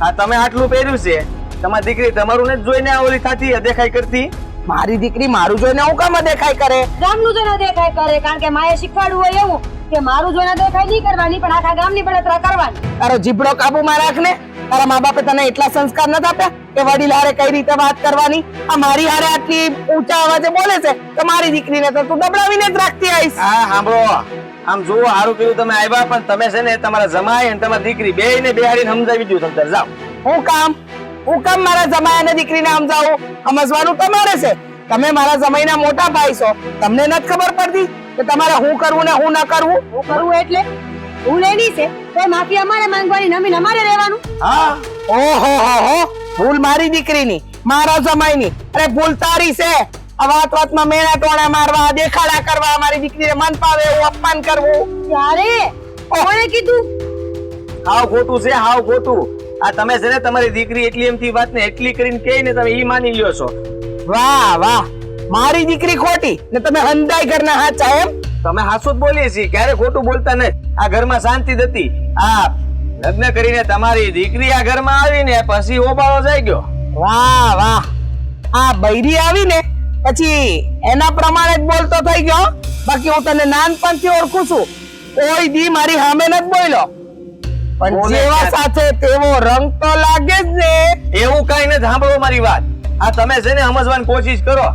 આ તમે આટલું પહેર્યું છે. તમારી દીકરી તમારું ને જ જોઈને આ ઓલી થાતી દેખાય કરતી. મારી દીકરી મારું જોઈને હું કામ દેખાય કરે? ગામનું જોઈને દેખાય કરે કારણ કે માએ શીખવાડવું હોય એવું કે મારું જોઈને દેખાય નહીં કરવાની પણ આખા ગામની બળતરા કરવાની. તારો જીભડો કાબુમાં રાખ ને. તારા મા બાપે તને એટલા સંસ્કાર નથી આપ્યા કે વડીલ હારે કઈ રીતે વાત કરવાની? આ મારી હારે આટલી ઊંચા અવાજે બોલે છે તો મારી દીકરીને તો તું દબડાવીને જ રાખતી આવીશ. હા સાંભળો આમ જુઓ સારું કર્યું તમે આવ્યા પણ તમે છે ને તમારા જમાઈ અને તમારી દીકરી બેયને બેહાડીને સમજાવી દીધું. તમે જાઓ. હું કામ મારા જમાઈ અને દીકરીને સમજાવું? સમજવાનું તમારે છે. તમે મારા જમાઈના મોટા ભાઈ છો. તમને નથી ખબર પડતી કે તમારે હું કરવું ને હું ન કરવું? હું કરવું એટલે ભૂલ એની છે તો માફી અમારે માંગવાની નમીન અમારે રહેવાનું. હા ઓહો હો ભૂલ મારી દીકરીની મારા જમાઈની. અરે ભૂલ તારી છે. આ વાત વાતમાં મેણા ટોણા મારવા દેખાડા કરવા મારી દીકરીને મન પાવે એવું અપમાન કરવું. ત્યારે કોણે કીધું? હાવ ખોટું છે હાવ ખોટું. આ તમે છે ને તમારી દીકરી એટલી એમથી વાત ને એટલી કરીને કહે ને તમે ઈ માની લ્યો છો. વાહ વાહ મારી દીકરી ખોટી ને તમે હંધાઈ ઘરના હાચા એમ? તમે હાસુ જ બોલીએ છીએ ક્યારે ખોટું બોલતા નથી. આ ઘરમાં શાંતિ જ હતી. આ લગ્ન કરીને તમારી દીકરી આ ઘરમાં આવીને પછી ઓબાળો જાય ગયો. વાહ વાહ આ બૈરી આવીને પછી એના પ્રમાણે જ બોલતો થઈ ગયો. બાકી હું તને નાનપણથી ઓળખું છું. કોઈ દી મારી સામે નથી બોલ્યો પણ જેવા સાથે તેવો રંગ તો લાગે જ ને. એવું કઈ નથી. સાંભળો મારી વાત. આ તમે છે ને સમજવાની કોશિશ કરો.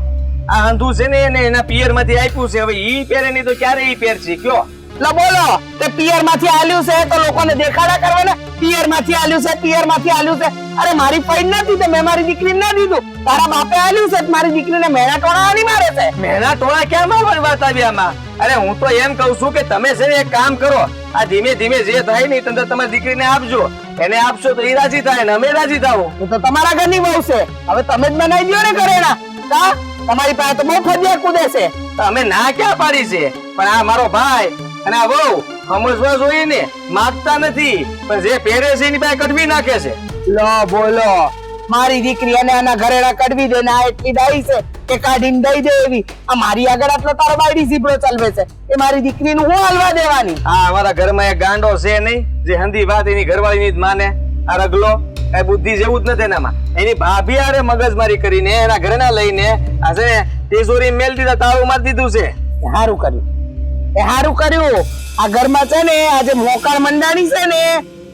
આ હંધુ છે ને એને એના પિયર માંથી આપ્યું છે. હવે ઈ પહેરે નહીં તો ક્યારે ઈ પહેરશે કયો? લો બોલો તે પિયર માંથી આલ્યું છે તો લોકોને દેખાડા કરવાના. પિયર માંથી આલ્યું છે પિયર માંથી આલ્યું છે. અરે મારી ફઈન નથી તો મેં મારી દીકરીને ના દીધું. તારા બાપે આલ્યું છે મારી દીકરીને મેણા ટોણા આની મારે છે. મહેનત ટોળા ક્યાં મારવાની વાત આવી આમાં? અરે હું તો એમ કહું છું કે તમે છે ને એક કામ કરો. આ ધીમે ધીમે જે થાય ને તમે તમારી દીકરીને આપજો. એને આપશો તો એ રાજી થાય ને અમે રાજી થાવ. હું તો તમારા ઘરની વહુ છે. હવે તમે જ બનાવી દો ને ઘરેણા. કા તમારી પાસે તો બહુ ફજિયા કૂદે છે. અમે ના ક્યાં પાડી છે પણ આ મારો ભાઈ અને આ વહુ સમજવા જોઈએ ને. માગતા નથી પણ જે પહેરે છે એની પાસે કટવી નાખે છે. લો બોલો મારી દીકરી અને આના ઘરેણા કડવી દે ને આ એટલી ડાઈ છે કે કાઢીને દઈ દે એવી. આ મારી આગળ આટલો તારો બાયડી ઝીબડો ચલવે છે એ મારી દીકરીનું હું હલવા દેવાની? હા અમારા ઘરમાં એક ગાંડો છે નહીં જે હંધી વાત એની ઘરવાળીની જ માને. આ રગલો કઈ બુદ્ધિ જેવું જ નથી એનામાં. એની ભાભી આરે મગજમારી કરીને એના ઘરેણા લઈને આ છે ને તિજોરી મેલ દીધા તાળું મારી દીધું છે. સારું કર્યું એ સારું કર્યું. આ ઘરમાં છે ને આજે મોકાળ મંડાણી છે ને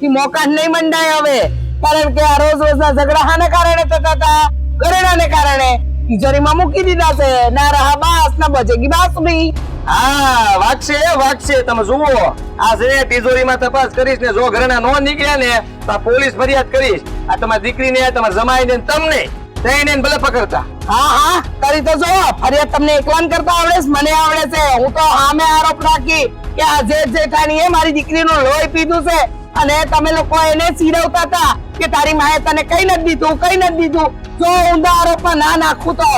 એ મોકાળ નહીં મંડાય હવે. કારણ કે આ રોજ રોજના ઝઘડા હાને કારણે થતા હતા? ઘરેણાને કારણે. તિજોરીમાં મૂકી દીધા છે. ના રહા બાસ ના બચેગી બાસુરી. હા વાગશે તમે જુઓ. આ છે તિજોરીમાં તપાસ કરીશ ને જો ઘરેણા નો નીકળ્યા ને તો આ પોલીસ ફરિયાદ કરીશ. આ તમારી દીકરીને તમારા જમાઈને તમને થઈને ભલે પકડતા. હા કરી તો જો ફરિયાદ તમને એકલાન કરતા આવડે છે મને આવડે છે. હું તો સામે આરોપ રાખી કે આ જેઠાણીએ મારી દીકરીનું લોહી પીધું છે અને તમે લોકો એને ચીરવતા હતા કે તારી માએ તને કઈ નથી દીધું જો ઊંધા આરોપમાં ના નાખું તો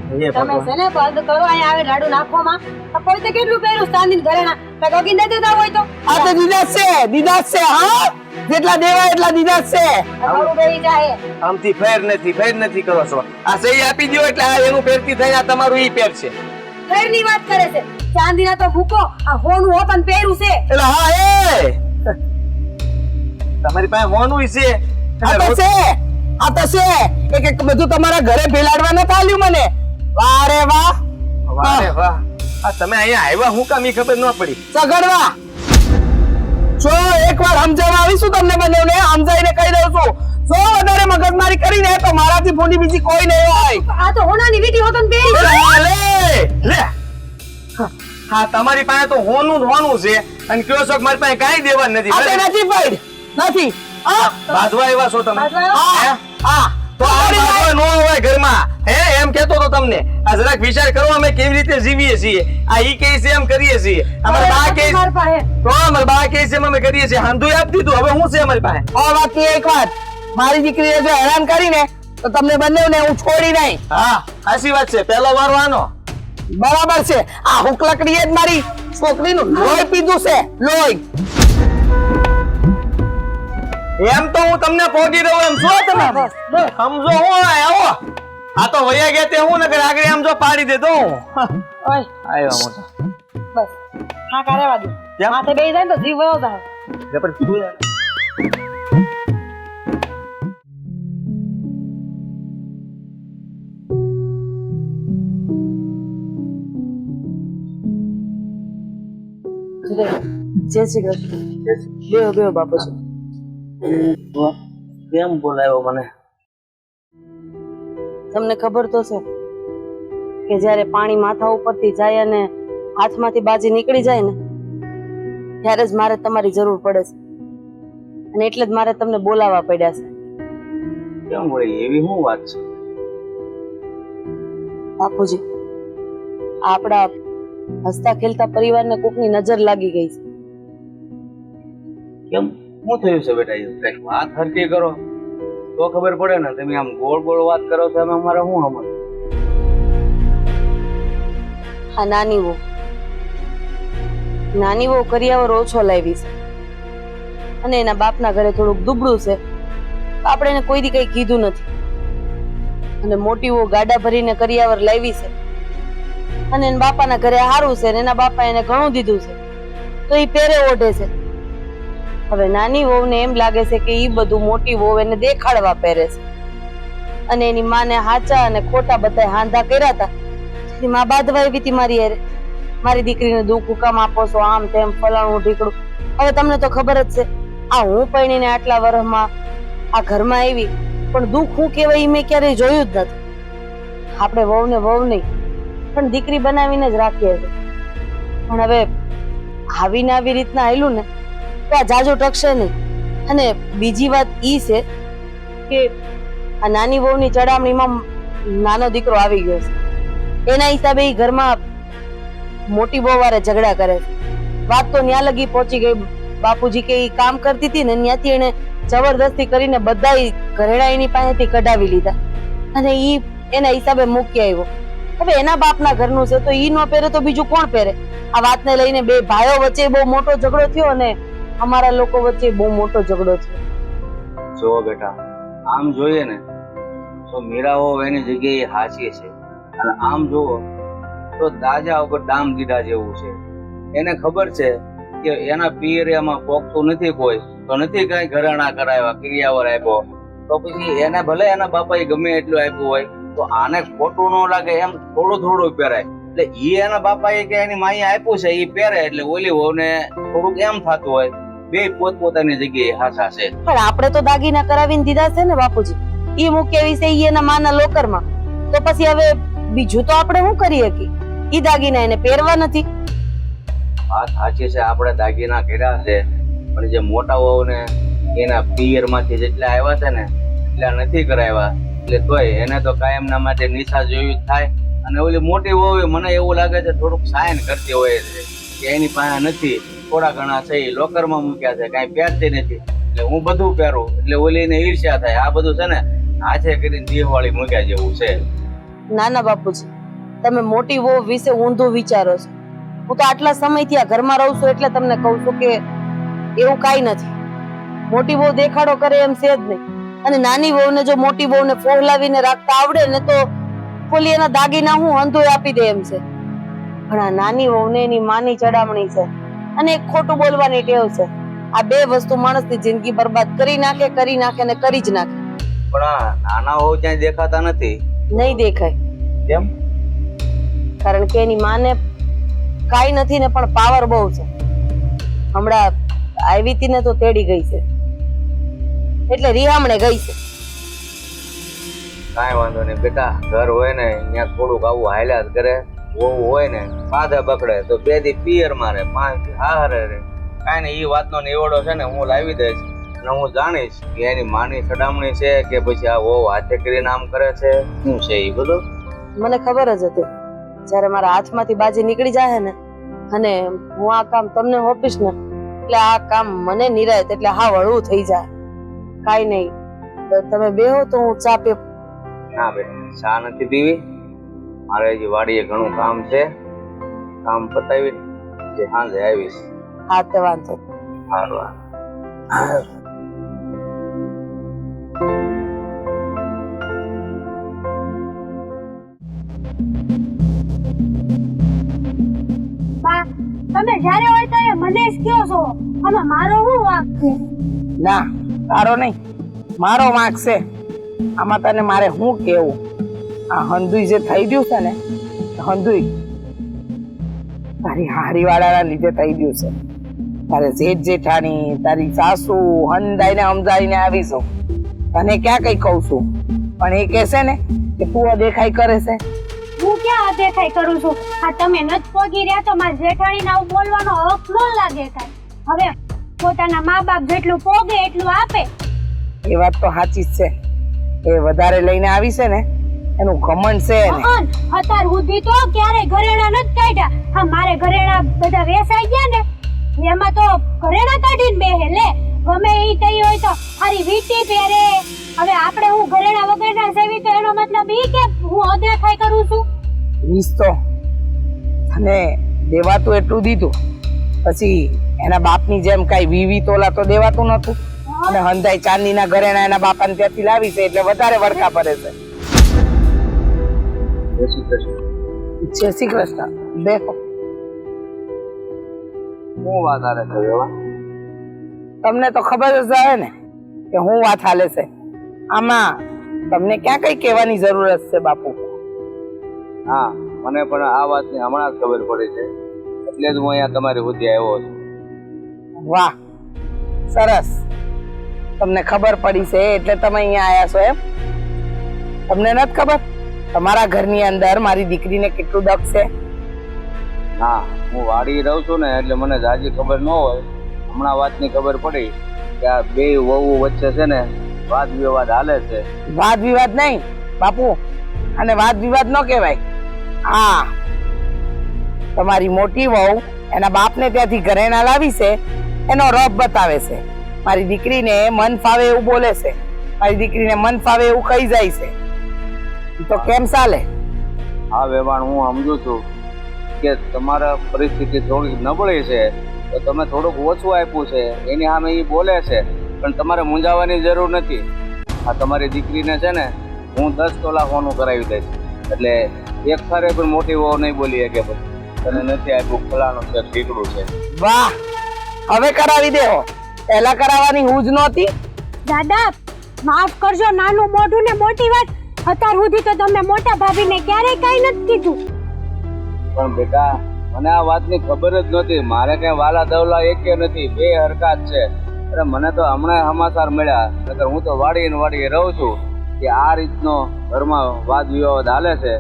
તમે છે ને બંધ કરો અહીંયા આવે રાડું નાખવામાં આ પોતે કેટલું પહેર્યું ચાંદીના ઘરેણા કઈ ગોગીને દઈ દેતા હોય તો આ તો દીધા છે હા જેટલા દેવા એટલા દીધા છે ખરું બેહી જાય આમથી ફેર નથી કરો છો આ સહી આપી દો એટલે આ એનું ફેરથી થઈને આ તમારું ઈ ફેર છે ફેરની વાત કરે છે ચાંદીના તો ભૂકો આ હોનું હોતન પહેર્યું છે એટલે હા એ તમારી પાસે હોનું છે આ તો છે એક બધું તમારા ઘરે ભેલાડવા ન ચાલ્યું મને વાહ રે વાહ વાહ વાહ આ તમે અહીંયા આવ્યા હું કામ ઈ ખબર ન પડી સગડવા જો એકવાર સમજાવવા આવીશું તમને બંનેને સમજાઈને કહી દઉં છું જો વધારે મગજમારી કરીને તો મારાથી ફોની બીજી કોઈ નહીં હોય આ તો હોનાની વીટી હોતન પહેરી છે લે હા તમારી પાસે તો હોનું છે અને કયો છો કે મારી પાસે કાંઈ દેવા નથી આ તે નથી પાડ નથી હા બાંધવા આવ્યા છો તમે હા હા તો આ બાંધવા ન હોય ઘરમાં એમ કહેતો તો તમને આ જરાક વિચાર કરો અમે કેવી રીતે જીવીએ છીએ આ ઈ કહે છે એમ કરીએ છીએ અમારા બા કહે માર પાસે તો અમારા બા કહે છે એમ અમે કરીએ છીએ હાંધું આપી દીધું હવે શું છે અમારી પાસે આ વાતની એક વાત મારી દીકરીએ જો હેરાન કરીને તો તમને બંનેને હું છોડી નહીં હા સાચી વાત છે પહેલો વારો આનો બરાબર છે આ હુકલકડીએ જ મારી છોકરીનું લોહી પીધું છે લોહી એમ તો હું તમને પહોંચી રહ્યો એમ છો તમે સમજો હું આવો આ તો વયા ગયા તે હું નકર આગળ આમ જો પાડી દેતો હું ઓય આવ્યો મોટા બસ હા કારેવા દે કેમ? માથે બેહી જાય ને તો જીવ વયો જાય જબર કીધું યાર જય શ્રી કૃષ્ણ બેહો બાપુજી કેમ બોલાયો મને તમને ખબર તો છે કે જ્યારે પાણી માથા ઉપરથી જાય અને હાથમાંથી બાજી નીકળી જાય ને ત્યારે જ મારે તમારી જરૂર પડે છે અને એટલે જ મારે તમને બોલાવવા પડ્યા છે કેમ વળી એવી શું વાત છે બાપુજી આપણા હસતા ખેલતા પરિવારને કોકની નજર લાગી ગઈ છે કેમ શું થયું છે બેટા એ કઈક વાત હરકી કરો તો ખબર પડે ને તમે આમ ગોળ ગોળ વાત કરો છો એમાં અમારે શું સમજ આ નાની વહુ કરિયાવર ઓછો લાવી છે અને એના બાપના ઘરે થોડુંક દુબળું છે તો આપણે એને કોઈ દી કઈ કીધું નથી અને મોટી વહુ ગાડા ભરીને કરિયાવર લાવી છે અને એના બાપાના ઘરે હારું છે ને એના બાપા એને ઘણું દીધું છે તો એ પેરે ઓઢે છે હવે નાની વહુને એમ લાગે છે કે ઈ બધું મોટી વહુ એને દેખાડવા પહેરે છે અને એની માને હાચા અને ખોટા બધા હાંધા કર્યા હતા એની માં બાંધવા આવી હતી મારી હારે મારી દીકરીને દુઃખ હુકામ આપો છો આમ તેમ ફલાણું ઢીકડું હવે તમને તો ખબર જ છે આ હું પરણીને આટલા વર્ષમાં આ ઘરમાં આવી પણ દુઃખ શું કહેવાય એ મેં ક્યારેય જોયું જ નથી આપણે વહુને વહુ નહીં પણ દીકરી બનાવીને જ રાખીએ છીએ પણ હવે આવીને આવી રીતના આવેલું ને તો આ જાજુ ટકશે નહીં અને બીજી વાત ઈ છે કે આ નાની વહુની ચડામણીમાં નાનો દીકરો આવી ગયો છે એના હિસાબે ઈ ઘરમાં મોટી બહુ વારે ઝઘડા કરે છે વાત તો ન્યા લગી પહોંચી ગઈ બાપુજી કે ઈ કામ કરતી હતી ને ત્યાંથી એને જબરદસ્તી કરીને બધા ઘરેડા એની પાસેથી કઢાવી લીધા અને ઈ એના હિસાબે મૂકી આવ્યો હવે એના બાપના ઘરનું છે તો ઈ નો પહેરે તો બીજું કોણ પહેરે આ વાતને લઈને બે ભાઈઓ વચ્ચે બહુ મોટો ઝઘડો થયો અને અમારા લોકો વચ્ચે બહુ મોટો ઝઘડો થયો જો બેટા આમ જોઈએ ને તો મીરાઓ એની જગ્યાએ હાચી છે અને આમ જુઓ તો દાજા ઉપર ડામ દીધા જેવું છે એને ખબર છે કે એના પિયરિયામાં પોખતું નથી કોઈ તો નથી કઈ ઘરેણા કરાવ્યા ક્રિયાવર આપ્યો તો પછી એને ભલે એના બાપાએ ગમે એટલું આપ્યું હોય તો આને ખોટું ન લાગે એમ થોડું થોડું પહેરાય એટલે ઈ એના બાપાએ કે એની માએ આપ્યું છે ઈ પહેરે એટલે ઓલી વહુને થોડુંક એમ થતું હોય બે પોતપોતાની જગ્યાએ હાચા છે પણ આપણે તો દાગીના કરાવીને દીધા છે ને બાપુજી ઈ મૂકેવી છે ઈ એના માના લોકરમાં તો પછી હવે બીજું તો આપણે શું કરી શકીએ ઈ દાગીના એને પહેરવા નથી વાત સાચી છે આપણે દાગીના કર્યા છે પણ જે મોટા વહુને એના પિયર માંથી જેટલા આવ્યા છે ને એટલા નથી કરાવ્યા એટલે તોય એને તો કાયમના માટે નિશા જેવી જ થાય અને ઓલી મોટી વહુ મને એવું લાગે છે થોડુંક સાયન કરતી હોય છે કે એની પાસે નથી થોડા ઘણા છે એ લોકરમાં મૂક્યા છે, કાંઈ પહેરતી નથી. એટલે હું બધું પહેરું એટલે ઓલીને ઈર્ષ્યા થાય. આ બધું છે ને હાથે કરીને દિવાળી મૂક્યા જેવું છે. નાના બાપુજી, તમે મોટી વહુ વિશે ઊંધું વિચારો છો. હું તો આટલા સમયથી આ ઘરમાં રહું છું એટલે તમને કહું છું કે એવું કાંઈ નથી. મોટી વહુ દેખાડો કરે એમ છે જ નહીં. અને નાની વહુને જો મોટી વહુને ફોહલાવીને રાખતા આવડે ને તો ખોલી એના દાગીના હું હંધોય આપી દે એમ છે. પણ આ નાની વહુને એની માની ચડામણી છે અને એક ખોટું બોલવાની ટેવ છે. આ બે વસ્તુ માણસની જિંદગી બરબાદ કરી નાખે ને કરી જ નાખે. પણ આ નાના હોવ ક્યાંય દેખાતા નથી. નહીં દેખાય. કેમ? કારણ કે એની માને કાઈ નથી ને પણ પાવર બહુ છે. હમણાં આવી હતી ને તો તેડી ગઈ છે, એટલે રિહામણે ગઈ છે. કાંઈ વાંધો નહીં બેટા, ઘર હોય ને અહીંયા થોડુંક આવું હાલ્યા જ કરે. વહુ હોય ને પાધે પકડે તો 2 દી પિયર મારે, 5 દી હારે રે. કાંઈ ને એ વાતનો નિવડો છે ને હું લાવી દઈશ. અને હું જાણીશ કે એની માની સડામણી છે કે પછી આ વહુ હાથે કરીને આમ કરે છે, શું છે એ બધું. મને ખબર જ હતી જયારે મારા હાથમાંથી બાજી નીકળી જાય ને અને હું આ કામ તમને હોપીશ ને એટલે આ કામ મને નિરાય એટલે હા હળવું થઈ જાય. કાઈ નહીં, તમે બેહો તો હું ચા પી. ના બેટા, ચા નથી પીવી. મારે હજી વાડીએ ઘણું કામ છે. કામ પતાવી જે સાંજે આવીશ. હા તે વાંધો. સારું. બા, તમે જ્યારે હોય ત્યારે મને જ કહો છો. આમાં મારો શું વાંક છે? ના, તારો નહીં, મારો વાંક છે. આમાં તને મારે શું કેવું? આ હંધુઈ જે થઈ ગયું છે ને, હંધુઈ તારી હારીવાળાના લીધે થઈ ગયું છે. તારે જેઠ જેઠાણી, તારી સાસુ હંધાઈને સમજાવીને આવીશું. તને ક્યાં કઈ કહું છું, પણ એ કહેશે ને કે તું અદેખાઈ કરે છે. હું ક્યાં અદેખાઈ કરું છું? આ તમે નથી પોગી રહ્યા તો મારા જેઠાણીને આવું બોલવાનો હક ન લાગે કાંઈ. હવે પોતાના મા બાપ જેટલું પોગે એટલું આપે. એ વાત તો સાચી જ છે. એ વધારે લઈને આવી છે ને એનું ઘમંડ છે એને. અત્યાર સુધી તો ક્યારે ઘરેણા નથી કાઢ્યા. હા, મારે ઘરેણા બધા વેસાઈ ગયા ને એમાં તો ઘરેણા કાઢીને બેહે. લે ગમે ઈ કઈ હોય તો હારી વીટી પહેરે. હવે આપણે હું ઘરેણા વગરના સેવી તો એનો મતલબ ઈ કે હું અદેખાઈ કરું છું? વીસ તો અને દેવાતું એટલું દીધું, પછી એના બાપની જેમ કઈ 20 તોલા તો દેવાતું નતું. અને હંધાઈ ચાંદીના ઘરેણા એના બાપાને ત્યાંથી લાવી છે એટલે વધારે વડકા પડે છે. જય શ્રી કૃષ્ણ. બેહો. હું વાત હાલે છે એવા? તમને તો ખબર જ હશે ને કે હું વાત હાલે છે. આમાં તમને ક્યાં કઈ કહેવાની જરૂરત છે બાપુ? હા, મને પણ આ વાતની હમણાં જ ખબર પડી છે એટલે જ હું અહીંયા તમારી સુધી આવ્યો છું. વાહ, સરસ. તમને ખબર પડી છે એટલે તમે અહીંયા આયા છો એમ? તમને નથી ખબર તમારા ઘરની અંદર મારી દીકરીને કેટલું દખ છે? હા, હું વાડી રહું છું ને એટલે મને જાજી ખબર ન હોય. હમણાં વાતની ખબર પડી કે આ બે વહુ વચ્ચે છે ને વાદ વિવાદ હાલે છે. વાદ વિવાદ નહીં બાપુ, અને વાદ વિવાદ ન કહેવાય. હા, તમારી મોટી વહુ એના બાપને ત્યાંથી ઘરેણા લાવી છે એનો રબ બતાવે છે. મારી દીકરીને મન ફાવે એવું બોલે છે, મારી દીકરીને મન ફાવે એવું કહી જાય છે. તો કેમ ચાલે? હા વેવાણ, હું સમજુ છું કે તમારા પરિસ્થિતિ થોડી નબળી છે તો તમે થોડુંક ઓછું આપ્યું છે એની સામે એ બોલે છે, પણ તમારે મૂંઝાવાની જરૂર નથી. આ તમારી દીકરીને છે ને હું 10 તોલા સોનું કરાવી દઈશ એટલે એક ફરે પણ મોટી વહુ નહીં બોલી કે પછી તને નથી આપ્યું ફલાણું છે ઠીકડું છે. વાહ, હવે કરાવી દેવો. પહેલા કરાવવાની હું જ નહોતી. દાદા માફ કરજો, નાનું મોઢું ને મોટી વાત. અત્યાર સુધી તો તમે મોટા ભાભીને ક્યારેય કઈ નથી કીધું. પણ બેટા મને આ વાતની ખબર જ નહોતી. મારે કઈ વાલા દવલા એકે નથી, બે હરકત છે. અરે મને તો હમણાં સમાચાર મળ્યા, નકર હું તો વાડીએ રહું છું કે આ રીતનો ઘરમાં વાદ વિવાદ હાલે છે.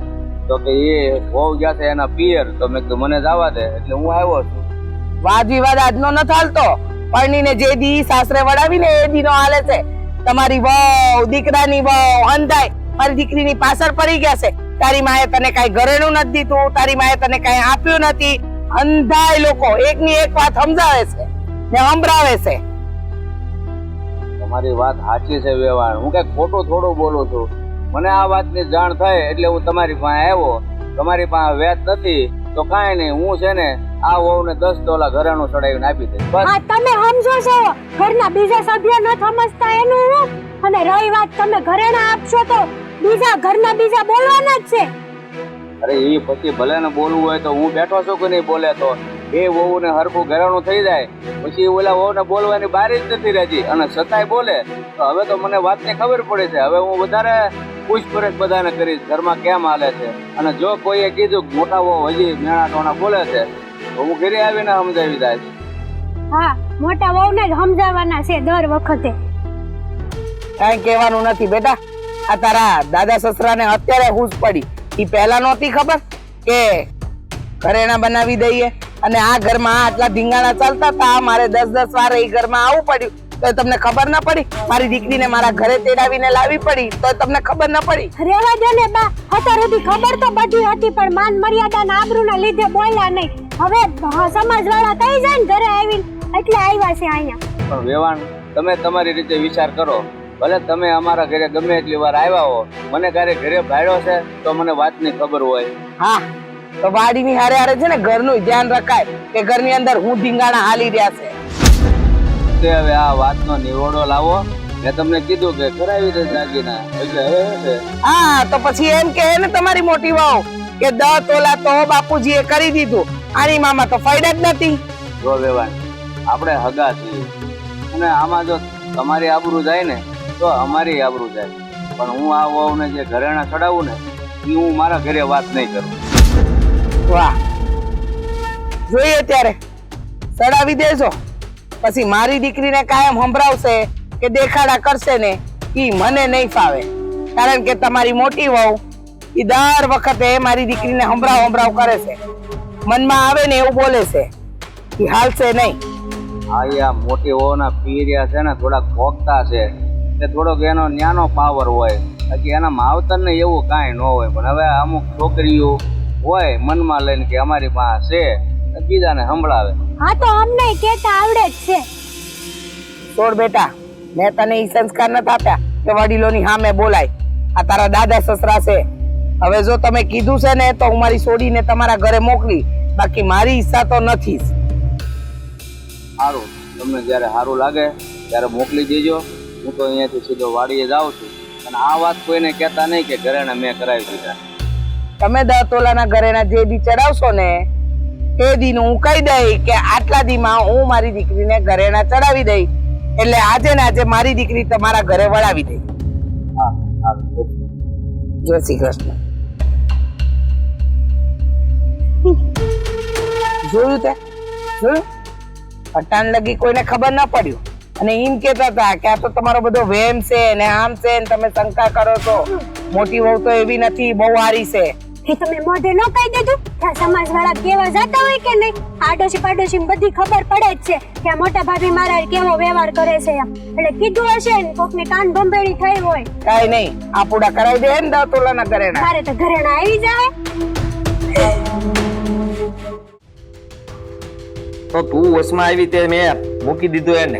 તો કે એ વહુ ગયા છે એના પિયર, તો મેં કીધું મને જવા દે એટલે હું આવ્યો છું. વાદ વિવાદ આજનો ન હાલતો, પરણીને જે દી સાસરે વડાવીને એ દીનો હાલે છે. તમારી વહુ, દીકરાની વહુ અંધાઈ મારી દીકરીની પાછળ પડી ગયા છે. તારી માએ તને કઈ ઘરેણું નથી દીધું, તારી માએ તને કઈ આપ્યું નથી, અંધાય લોકો એકની એક વાત સમજાવે છે ને સંભળાવે છે. તમારી વાત સાચી છે વેવાણ. હું કઈ ખોટું થોડું બોલું છું. મને આ વાતની જાણ થઈ એટલે હું તમારી પાસે આવ્યો. તમારી પાસે વેત નથી તો કાંઈ નહીં, હું છે ને આ વહુને 10 તોલા ઘરેણું ચડાવીને આપી દઈશ બસ. હા તમે સમજો છો ઘરના બીજા સભ્ય ન સમજતા એનું હું. અને રહી વાત તમે ઘરેણા આપશો તો ઘરના બીજા બોલવાના જ છે. અરે એ પછી ભલે ને બોલવું હોય તો હું બેઠો છું કે નહીં બોલે તો એ વહુને હરખું ઘરેણું થઈ જાય પછી ઓલા વહુને બોલવાની બારી જ નથી રહેતી અને છતાંય બોલે તો હવે તો મને વાતની ખબર પડી છે. હવે હું વધારે પૂછપરછ બધાને કરીશ ઘરમાં કેમ હાલે છે. અને જો કોઈએ કીધું કે મોટા વહુ હજી મેણા ટોણા બોલે છે તો હું ઘરે આવીને સમજાવી દઈશ. હા મોટા વહુને જ સમજાવવાના છે દર વખતે. કાંઈ કહેવાનું નથી બેટા. આ તારા દાદા સસરાને અત્યારે હુશ પડી. ઈ પહેલા નહોતી ખબર કે ઘરેણા બનાવી દઈએ અને આ ઘરમાં આટલા ધીંગાણા ચાલતા હતા. મારે 10 વાર એ ઘરમાં આવવું પડ્યું તો તમને ખબર ના પડી? મારી દીકરીને મારા ઘરે તેડાવીને લાવી પડી તો તમને ખબર ના પડી? રેવા દે ને બા, અત્યાર સુધી ખબર તો બધી હતી પણ માન મર્યાદા ના આબરૂના લીધે બોલ્યા નહીં. હવે સમાજવાળા કહી જાય ને ઘરે આવીને એટલે આવ્યા છે અહીંયા. પણ વેવાણ તમે તમારી રીતે વિચાર કરો. ભલે તમે અમારા ઘરે ગમે એટલી વાર આવ્યા હો, મને ક્યારે ઘરે ભાડ્યો છે તો મને વાતની ખબર હોય. હા તો વાડીની હારે હારે છે ને ઘરનું ધ્યાન રખાય કે ઘરની અંદર હું ધીંગાણા હાલી રહ્યા છે. તે હવે આ વાતનો નિરોડો લાવો. મેં તમને કીધું કે કરાવી દે દાગીના એટલે હવે શું છે? હા તો પછી એમ કહે ને તમારી મોટી વહુ કે 10 તોલા તો બાપુજીએ કરી દીધું, આની મામા તો ફાયદા જ નથી. જો વેવાણ આપણે હગા છીએ અને આમાં જો તમારી આબરૂ જાય ને તો અમારી આબરૂ જાય. પણ હું આ વહુને જે ઘરેણા ચડાવું ને એ હું મારા ઘરે વાત નહીં કરું. વાહ જોઈએ ત્યારે ચડાવી દેજો. પછી મારી દીકરીને કાયમ સંભળાવશે કે દેખાડા કરશે ને ઈ મને નહીં ફાવે. કારણ કે તમારી મોટી વહુ ઈ દર વખતે મારી દીકરીને સંભળાવ કરે છે. મનમાં આવે ને એવું બોલે છે. ઈ હાલશે નહીં. આ મોટી વહુના પીરિયા છે ને થોડા ખોખતા છે તે થોડોક એનો ન્યાનો પાવર હોય. બાકી એના માવતર ને એવું કાંઈ ન હોય. પણ હવે અમુક છોકરીઓ હોય મનમાં લઈને કે અમારી પાસે છે બીજાને સંભળાવે. હા તો અમને કેતા આવડે જ છે. છોડ બેટા, મેં તને ઈ સંસ્કાર નથી આપ્યા કે વડીલોની સામે બોલાય. આ તારા દાદા સસરા છે. હવે જો તમે કીધું છે ને તો હું મારી છોડીને તમારા ઘરે મોકલી, બાકી મારી ઈચ્છા તો નથી. સારું, તમને જ્યારે સારું લાગે ત્યારે મોકલી દેજો. હું તો અહીંયાથી સીધો વાડીએ જાઉં છું. અને આ વાત કોઈને કહેતા નહીં કે ઘરેણા મેં કરાવી દીધા. તમે 10 તોલાના ઘરેણા જે દી ચડાવશો ને તે દી હું કહી દઈ કે આટલા દીમાં હું મારી દીકરીને ઘરેણા ચડાવી દઈ એટલે આજે ને આજે મારી દીકરી તમારા ઘરે વળાવી દઈ. હા સારું. જય શ્રી કૃષ્ણ. જોયું તે જોયું? પટાણ લગી કોઈને ખબર ના પડ્યું અને એમ કેતા હતા કે આ તો તમારો બધો વહેમ છે ને આમ છે ને તમે શંકા કરો છો. મોટી વહુ તો એવી નથી, બહુ સારી છે. એ તમે મોઢે ન કહી દીધું કે સમાજવાળા કેવા જતા હોય કે નહીં? આડોશી પાડોશી બધી ખબર પડે જ છે કે આ મોટા ભાભી મારા કેવો વ્યવહાર કરે છે એમ. એટલે કીધું હશે ને કોકને કાન ભંભેડી થઈ હોય. કાઈ નહીં, આ પૂડા કરાવી દે ને 10 તોલાના ઘરેણા. મારે તો ઘરેણા આવી જાય. તો તું વસમાં આવી તે મેં મૂકી દીધું એને,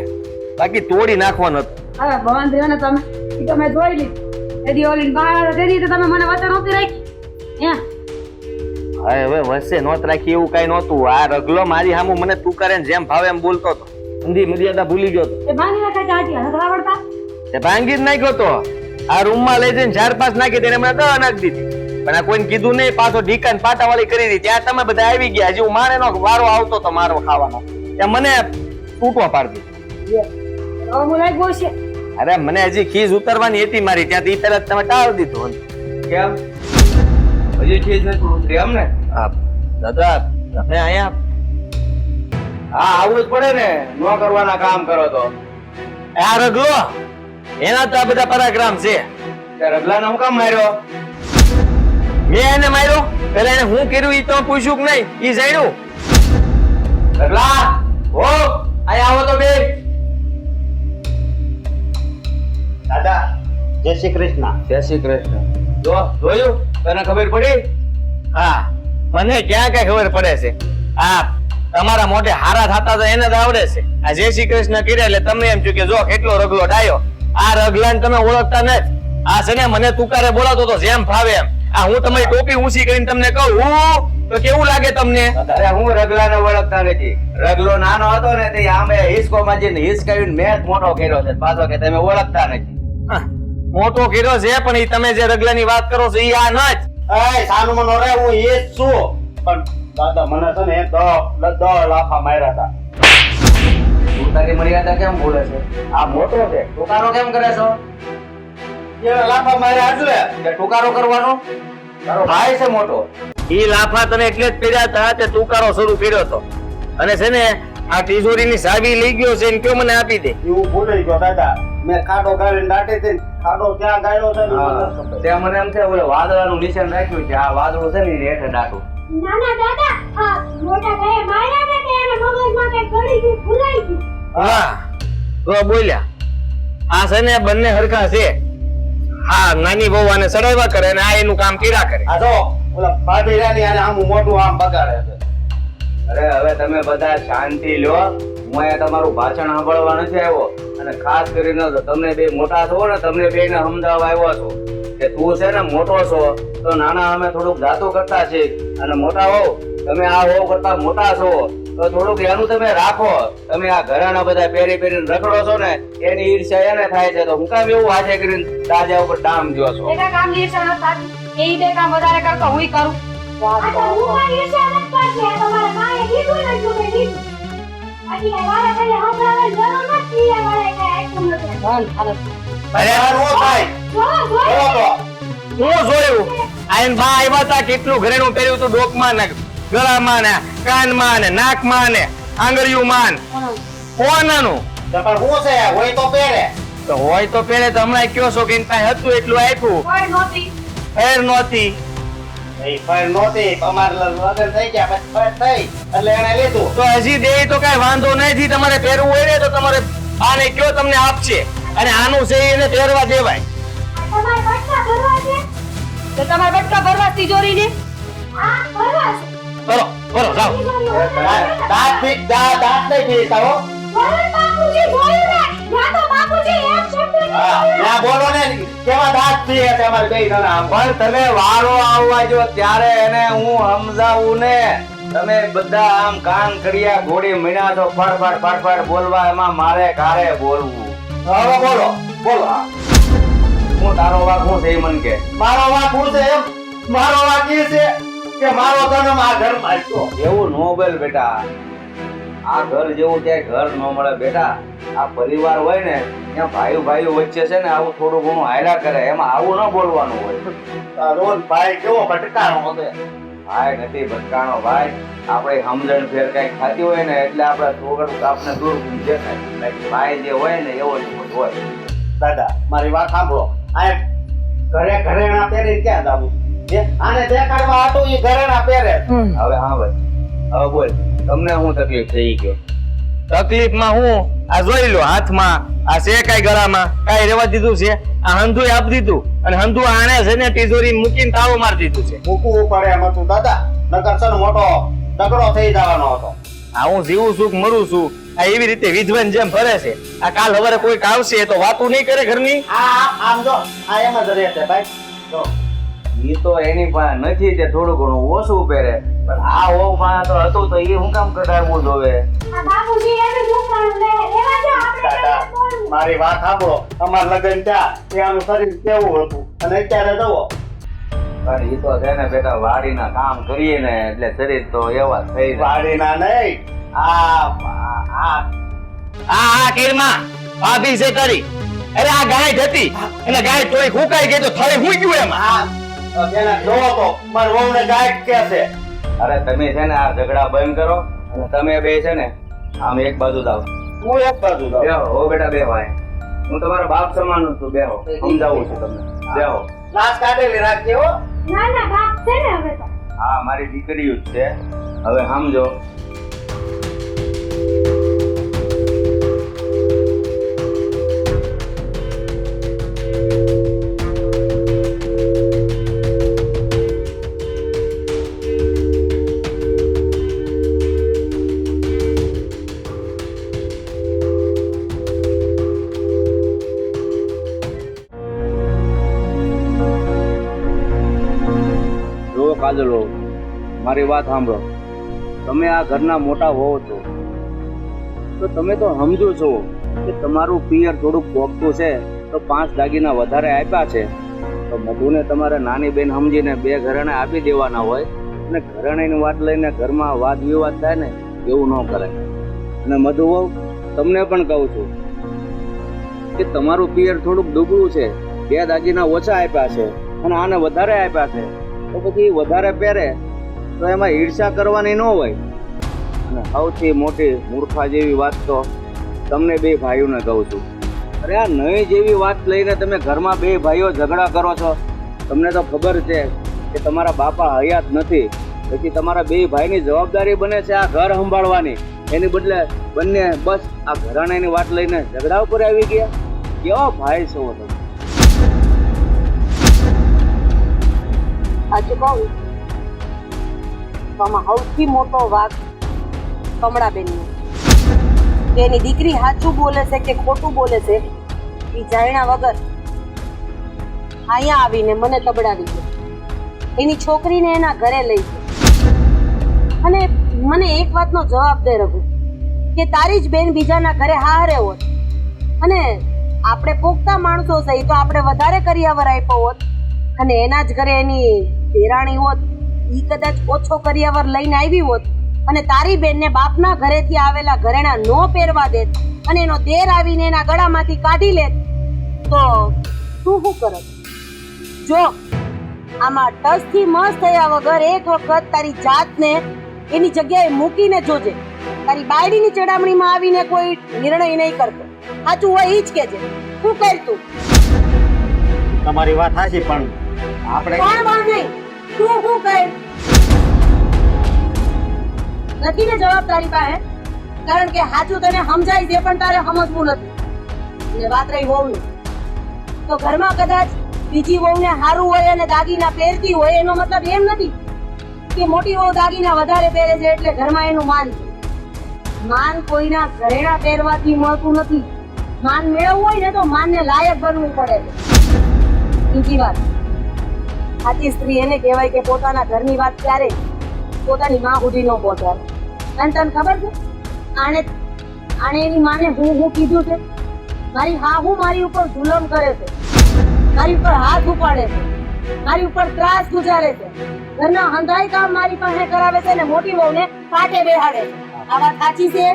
બાકી તોડી નાખવાનું હતું. હવે ભવાન થયો ને તમે ઈ તો મેં જોઈ લીધું. એદી ઓલી બહાર તેદી તો તમે મને વચન નહોતી રાખી. હવે વચ્ચે નોત રાખી એવું કઈ નહોતું. આ રગલો મારી સામું મને તું કરે ને જેમ ભાવે એમ બોલતો હતો. ઊંધી મર્યાદા ભૂલી ગયો હતો. એ ભાંગી નાખા ચાટી નથી આવડતા. તે ભાંગી જ નાખ્યો તો. આ રૂમમાં લઈ જઈને 4-5 નાખી તેને મને 10 નાખી દીધી. પણ આ કોઈને કીધું નહીં, પાછો ઢીકાને પાટાવાળી કરી દીધી. ત્યાં તમે બધા આવી ગયા. હજી હું મારેનો વારો આવતો તો મારો ખાવાનો, ત્યાં મને તૂટવા પાડી દીધું. હવે હું લાગ્યો છે. અરે મને હજી ખીજ ઉતરવાની હતી મારી, ત્યાંથી ઈ તરત તમે ટાળ દીધું. કેમ હજી ચીજ નથી ઉતરી એમ ને? હા દાદા, તમે અહીંયા હા આવવું જ પડે ને. ન કરવાના કામ કરો તો આ રગલો એના તો આ બધા પરાક્રમ છે. રગલાને હું કામ માર્યો? મેં એને માર્યો? પેલા એને હું કર્યું ઈ તો પૂછ્યું કે નહીં? ઈ જાણ્યું? રગલા ઓ અહીંયા આવો તો બે. દાદા જય શ્રી કૃષ્ણ. જય શ્રી કૃષ્ણ. જોયું તને ખબર પડી? હા, મને ક્યાં કઈ ખબર પડે છે. આ તમારા મોઢે હારા થતા તો એને જ આવડે છે. આ જય શ્રી કૃષ્ણ કર્યા એટલે તમને એમ થયું કે જો કેટલો રગલો ડાયો. આ રગલાને તમે ઓળખતા નથી. આ છે ને મને તુકારે બોલાવતો તો જેમ ફાવે એમ. આ હું તમારી ટોપી ઊંચી કરીને તમને કહું હું તો કેવું લાગે તમને? અરે હું રગલાને ઓળખતા નથી. રગલો નાનો હતો ને તે આમે હિસકોમાં જઈને હિસકાવીને મેં જ મોટો કર્યો છે. પાછો કે તમે ઓળખતા નથી. હા, મોટો કર્યો છે પણ એ તમે જે રગલાની વાત કરો છો એ આ ન જ. એ સાનું મનો રે હું એ જ છું પણ દાદા મને છે ને દસ લાફા માર્યા હતા. તું તારી મર્યાદા કેમ બોલે છે? આ મોટો છે, ટુકારો કેમ કરે છો? એ લાફા માર્યા એટલે કે ટુકારો કરવાનો? તારો ભાઈ છે મોટો. ઈ લાફા તને એટલે જ કર્યા હતા તે તુકારો શરૂ કર્યો હતો. અને છે ને આ તિજોરીની ચાવી લઈ ગયો છે ને કયો મને આપી દે. એવું ભૂલી ગયો દાદા. મેં ખાડો ગાળીને દાટી હતી. ખાડો ક્યાં ગાળ્યો છે ને એ મને હા, ખબર. તે મને એમ છે ઓલે વાદળાનું નિશાન રાખ્યું છે. આ વાદળું છે ને એ હેઠે દાટું. નાના દાદા આ મોટા ભાઈએ માર્યા ને તે એના મગજમાં કઈ ગળી ગયું ફૂલાઈ ગયું. હા તો બોલ્યા. આ છે ને બંને હરખા છે. હા, નાની બહુ આને સડાવ્યા કરે અને આ એનું કામ કર્યા કરે. આ જો ઓલા ભાભી રાની આને આમ મોટું આમ બગાડે છે. અરે હવે તમે બધા શાંતિ લ્યો. હું અહીંયા તમારું ભાષણ સાંભળવા નથી આવ્યો. અને ખાસ કરીને તો તમે બે મોટા છો ને, તમને બેને સમજાવવા આવ્યો છો કે તું છે ને મોટો છો તો નાના અમે થોડુંક જાતો કરતા છે, અને મોટા હોવ તમે આ હોવ કરતા મોટા છો તો થોડુંક એનું તમે રાખો. તમે આ ઘરાના બધા પહેરી પહેરીને રખડો છો ને એની ઈર્ષ્યા એને થાય છે. તો હું કામ એવું હાથે કરીને દાજા ઉપર ડામ દ્યો છો? એના કામ લીસણ હતા એ બે કામ વધારે કરતો હુંય કરું. આ તો હું મારી ઈચ્છા નથી કરતી. આ તમારા માએ કીધું ને તો મેં કીધું. બાકી આ વારે ઘડીએ હંભળાવવાની જરૂર નથી. આ વારે કઈ આટલું નથી. અરે આ નો થાય. જો જો બોલો તો. હું જોયું આ એને બા આવ્યા હતા કેટલું ઘરેણું પહેર્યું હતું. ડોકમાં ને ગળામાં ને કાનમાં ને નાકમાં ને આંગળીઓમાં ને. કોનાનું તો પણ હું છે હોય તો પહેરે. તો હોય તો પહેરે તો હમણાં કયો છો કે એની પાસે હતું એટલું આપ્યું. કોઈ નહોતી. ફેર નહોતી. એ પણ નહોતી. અમારે લગ્ન થઈ ગયા પછી ફેર થઈ એટલે એને લીધું. તો હજી દે તો કઈ વાંધો નથી. તમારે પહેરવું હોય ને તો તમારે આને કયો તમને આપશે. અને આનું છે એને પહેરવા દેવાય. તમારે બટકા ભરવા છે? તો તમારે બટકા ભરવા તિજોરીને આ ભરવા છે. કરો કરો જાઓ. દાંત પીક દાંત નહીં પીતા હો. જોયું બાપુજી, જોયું ને? યા તો બાપુજી એક શબ્દ નહીં હા, બોલ્યા. ના બોલો ને કેવા દાંત પીએ છે અમારે બે જણા આમ. પણ તમે વારો આવવા જો ત્યારે એને હું સમજાવું ને. તમે બધા આમ કાન કડિયા ઘોડી મીણા છો ફડફડ ફડફડ બોલવા. એમાં મારે કારે બોલવું? હવે બોલો બોલો. હું તારો વાક હું છે ઈ મન કે. મારો વાંક હું છે એમ. મારો વાંક એ છે કે મારો જન્મ આ ઘરમાં થયો. એવું નો બોલ બેટા. આ ઘર જેવું ક્યાંય ઘર ન મળે બેટા. આ પરિવાર હોય ને ત્યાં ભાઈઓ ભાઈઓ વચ્ચે છે ને આવું થોડું ઘણું હાયલા કરે. એમાં આવું ન બોલવાનું હોય. આ રોજ ભાઈ કેવો ભટકાણો હતો. ભાઈ નથી ભટકાણો ભાઈ. આપણે સમજણ ફેર કઈ ખાતી હોય ને એટલે આપણે થોડુંક આપણે દૂર દેખાય. બાકી ભાઈ જે હોય ને એવો જ હોય. દાદા મારી વાત સાંભળો. આ ઘરે ઘરેણા પહેરી ક્યાં જાવું? આને દેખાડવા હતું એ ઘરેણા પહેરે. હવે હા ભાઈ હવે બોલ તમને શું તકલીફ થઈ ગયો? તકલીફમાં હું આ જોઈ લો હાથમાં આ છે કઈ ગળામાં કઈ રેવા દીધું છે. આ હંધુ આપી દીધું અને હંધુ આણે છે ને તિજોરી મૂકીને તાળું મારી દીધું છે. મૂકવું પડે એમ હતું દાદા. નકર છે ને મોટો તગડો થઈ જવાનો હતો. આ હું જીવું છું કે મરું છું આ એવી રીતે વિધવન જેમ ફરે છે. આ કાલ હવારે કોઈક આવશે તો વાતું નહીં કરે ઘરની. આમ જો આ એમ જ રહે છે ભાઈ. જો ઈ તો એની પાસે નથી તે થોડું ઘણું ઓછું પહેરે. પણ આ હોવ પાસે તો હતું તો એ હું કામ કઢાવવું જોવે? આ બાપુજી એને દુકાન લે લેવા જો આપણે દાદા બોલવું. મારી વાત સાંભળો. અમાર લગ્ન થયા ત્યાંનું શરીર કેવું હતું અને અત્યારે જુઓ. પણ ઈ તો છે ને બેટા વાડીના કામ કરીએ ને એટલે શરીર તો એવા થઈ જાય. વાડીના નહીં આ કિરમાં ભાભી છે તારી. અરે આ ગાય હતી એટલે ગાય તોય ફૂંકાઈ ગઈ તો થળે હું ગયું એમાં. એના જોવો તો મારી વહુને ગાય કે છે. અરે તમે છે ને આ ઝઘડા બંધ કરો અને તમે બે છે ને આમ એક બાજુ જાઓ. હું એક બાજુ જાઉં. બેહો હો બેટા બેહો. આય હું તમારા બાપ સમાન છું. બેહો સમજાવું છું તમને. બેહો. લાશ કાઢેલી રાખજે હો. ના ના બાપ છે ને હવે તો. હા મારી દીકરીઓ જ છે. હવે સમજો. કાજલ હોવ, મારી વાત સાંભળો. તમે આ ઘરના મોટા હોવ છો તો તમે તો સમજો છો કે તમારું પિયર થોડુંક પોગતું છે, તો 5 દાગીના વધારે આપ્યા છે તો મધુને તમારે નાની બેન સમજીને 2 ઘરેણે આપી દેવાના હોય, અને ઘરેણાની વાત લઈને ઘરમાં વાદ વિવાદ થાય ને એવું ન કરાય. અને મધુ વહુ, તમને પણ કહું છું કે તમારું પિયર થોડુંક ડૂબળું છે, 2 દાગીના ઓછા આપ્યા છે અને આને વધારે આપ્યા છે, તો પછી વધારે પહેરે તો એમાં ઈર્ષા કરવાની ન હોય. અને સૌથી મોટી મૂર્ખા જેવી વાત તો તમને 2 ભાઈઓને કહું છું. અરે આ નહીં જેવી વાત લઈને તમે ઘરમાં 2 ભાઈઓ ઝઘડા કરો છો. તમને તો ખબર છે કે તમારા બાપા હયાત નથી, પછી તમારા 2 ભાઈની જવાબદારી બને છે આ ઘર સંભાળવાની, એની બદલે બંને બસ આ ઘરાણાની વાત લઈને ઝઘડા ઉપર આવી ગયા. કેવા ભાઈ છો તમે? સાચું કહું તો આમાં સૌથી મોટો વાક કમળાબેનનો. કે એની દીકરી સાચું બોલે છે કે ખોટું બોલે છે એ જાણ્યા વગર અહીંયા આવીને મને તબડાવી છે. એની છોકરીને એના ઘરે લઈ છે અને મને એક વાતનો જવાબ દે રઘુ, કે તારી જ બેન બીજાના ઘરે હારે હોત અને આપણે પોખતા માણસો છે તો આપણે વધારે કરિયાવર આપ્યો હોત, અને એના જ ઘરે એની દેરાણી હોત, ઈ કદાચ ઓછો કરિયાવર લઈને આવી હોત અને તારી બેનને બાપના ઘરેથી આવેલા ઘરેણા નો પહેરવા દેત અને એનો દેર આવીને એના ગળામાંથી કાઢી લેત તો તું શું કરત? જો આમાં ટસથી મસ્ત થયા વગર એક વખત તારી જાતને એની જગ્યાએ મૂકીને જોજે. તારી બાયડીની ચડામણીમાં આવીને કોઈ નિર્ણય નહીં કરતો. સાચું હોય ઈ જ કહેજે. શું કર તું? તમારી વાત સાચી, પણ આપણે પણ નહીં, તું શું કર? નથી ને જવાબ તારી પાસે? કારણ કે સાચું તને સમજાય છે પણ તારે સમજવું નથી. એટલે વાત રહી વહુની, તો ઘરમાં કદાચ બીજી વહુને સારું હોય અને દાગીના પહેરતી હોય એનો મતલબ એમ નથી કે મોટી વહુ દાગીના વધારે પહેરે છે એટલે ઘરમાં એનું માન છે. માન કોઈના ઘરેણા પહેરવાથી મળતું નથી. માન મેળવવું હોય ને તો માનને લાયક બનવું પડે છે. બીજી વાત, સાચી સ્ત્રી એને કહેવાય કે પોતાના ઘરની વાત ક્યારે પોતાની માં સુધી ન પહોંચાડે. અને તને ખબર છે આણે એની માને હું કીધું છે? મારી હાહુ મારી ઉપર જુલમ કરે છે, મારી ઉપર હાથ ઉપાડે છે, મારી ઉપર ત્રાસ ગુજારે છે, ઘરના હંધાઈ કામ મારી પાસે કરાવે છે અને મોટી વહુને પાટે બેહાડે છે. આ વાત સાચી છે?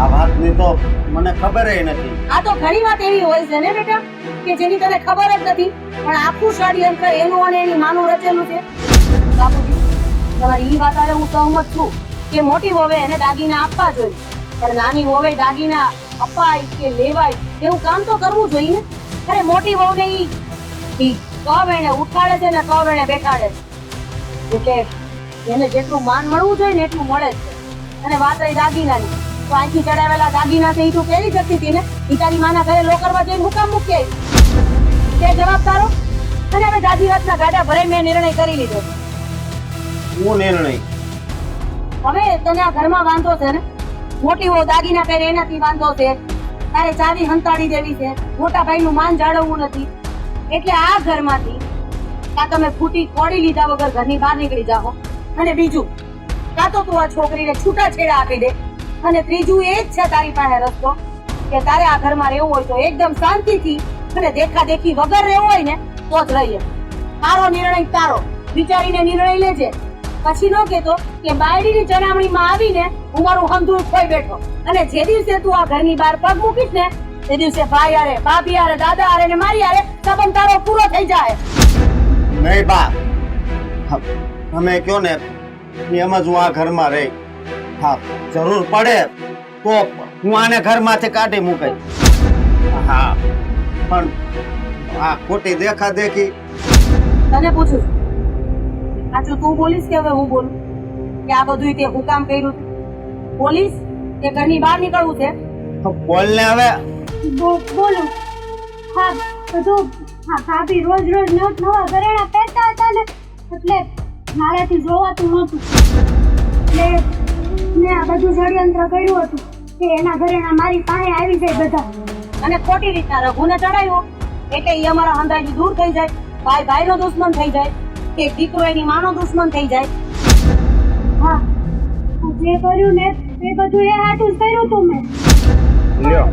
આ વાતની તો મને ખબર નથી. આ તો ઘણી વાત એવી હોય છે ને બેટા કે જેની તને ખબર જ નથી, પણ આખું ષડયંત્ર એનું અને એની માનું રચેલું છે. બાપુજી, તમારી ઈ વાત હું સહમત છું કે મોટી વહુએ એને દાગીના આપવા જોઈએ, પણ નાની વહુએ દાગીના અપાય કે લેવાય એવું કામ તો કરવું જોઈએ ને. અરે મોટી વહુને ઈ કવ એને ઉઠાડે છે ને કવ એને બેઠાડે છે, એટલે એને જેટલું માન મળવું જોઈએ ને એટલું મળે છે. અને વાત રહી દાગીનાની, તો અહીંથી ચડાવેલા દાગીના છે ઈ તું પહેરી શકતી હતી ને. ઈ તારી માના ઘરે લોકરવા જઈને મુકામ મૂકી આવી. તે જવાબ તારો. અને હવે દાદી વાતના ગાડા ભરાઈ મેં નિર્ણય કરી લીધો. હું નિર્ણય? હવે તને આ ઘરમાં વાંધો છે ને, મોટી વહુ દાગીના પહેરે એનાથી વાંધો છે, તારે ચાવી હંતાડી દેવી છે, મોટા ભાઈનું માન જાળવવું નથી, એટલે આ ઘરમાંથી કાં તમે ફૂટી કોડી લીધા વગર ઘરની બહાર નીકળી જાઓ, અને બીજું કાં તો તું આ છોકરીને છૂટાછેડા આપી દે, અને ત્રીજું એ જ છે તારી પાસે રસ્તો કે તારે આ ઘરમાં રહેવું હોય તો એકદમ શાંતિથી અને દેખાદેખી વગર રહેવું હોય ને તો જ રહીએ. તારો નિર્ણય તારો, વિચારીને નિર્ણય લેજે. પછી ન કહેતો કે બાયડીની ચડામણીમાં આવીને હું મારું હંધું ખોઈ બેઠો, અને જે દિવસે તું આ ઘરની બહાર પગ મૂકીશ ને તે દિવસે ભાઈ આરે, ભાભી આરે, દાદા આરે ને મારી આરે સંબંધ તારો પૂરો થઈ જાય. નહીં બા, તમે કયો ને એમ જ હું આ ઘરમાં રહી. હા, જરૂર પડે તો હું આને ઘરમાંથી કાઢી મૂકાય. હા, પણ આ ખોટી દેખાદેખી. તને પૂછું, સાચું તું બોલીશ કે હવે હું બોલું કે આ બધું તે હું કામ કર્યું? બોલીશ કે ઘરની બહાર નીકળવું છે? બોલ ને હવે. બોલું. હા, બધું ભાભી રોજ નવા ઘરેણા પહેરતા હતા ને એટલે મારાથી જોવાતું નહોતું, એટલે મેં આ બધું ષડયંત્ર કર્યું હતું કે એના ઘરેણા મારી પાસે આવી જાય બધા. અને ખોટી રીતના રઘુને ચડાવ્યો એટલે એ અમારા હંધાઈથી દૂર થઈ જાય, ભાઈ ભાઈનો દુશ્મન થઈ જાય. કે દીકરો એની માનો દુશ્મન થઈ જાય. હા જે કર્યું ને એ બધું એ હાટું જ કર્યું તું મેં. લ્યો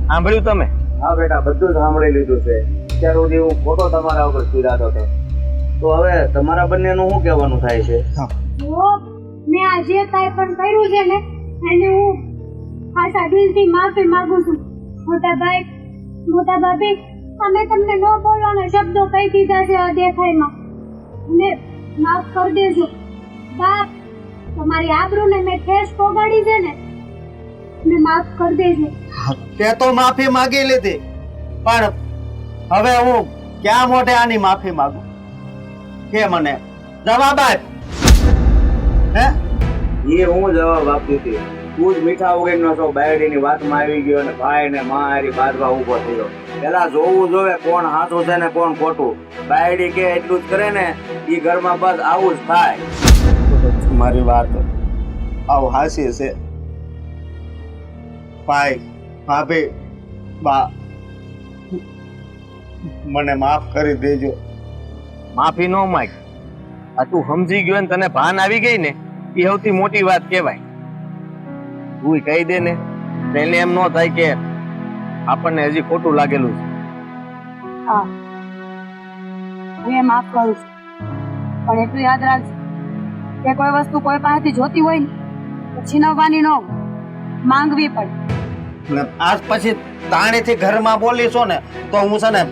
સાંભળ્યું તમે? હા બેટા, બધું સાંભળી લીધું છે. અત્યાર સુધી હું ખોટો તમારા ઉપર પીડાતો હતો, તો હવે તમારા બંનેનું શું કહેવાનું થાય છે? જો મેં આ જે કાંઈ પણ કર્યું છે ને એને હું ખાસા દિલથી માફી માંગુ છું. મોટા ભાઈ, મોટા ભાભી, અમે તમને ન બોલવાના શબ્દો કહી દીધા છે અદેખાઈમાં, અને માફ કરી દેજો. બાપ, તમારી આબરૂને મેં ઠેસ પોગાડી છે ને, મને માફ કરી દેજો. તે તો માફી માંગી લીધી, પણ હવે હું ક્યાં મોઢે આની માફી માંગુ? કે મને જવાબ આપ. હે એ હું જવાબ આપતી હતી. તું જ મીઠા વગરનો છો, બાયડીની વાતમાં આવી ગયો અને ભાઈ ને મારી બાજવા ઉભો થયો. પેલા જોવું જોવે કોણ સાચું છે ને કોણ ખોટું. બાયડી કે એટલું જ કરે ને એ ઘરમાં બસ આવું જ થાય. મારી વાત આવું હાસી છે. ભાઈ, ભાભી, બા, મને માફ કરી દેજો. માફી ન માંગ. આ તું સમજી ગયો ને તને ભાન આવી ગઈ ને, એ સૌથી મોટી વાત કહેવાય. તું કહી દે ને એટલે એમ ન થાય કે આપણને હજી ખોટું લાગેલું છે. હા, હું એ માફ કરું છું, પણ એટલું યાદ રાખજો કે કોઈ વસ્તુ કોઈ પાસેથી જોતી હોય ને તો છીનવવાની ન હોય, માંગવી પડે. ને આજ પછી તાણીથી ઘરમાં બોલીશો ને તો હું છે ને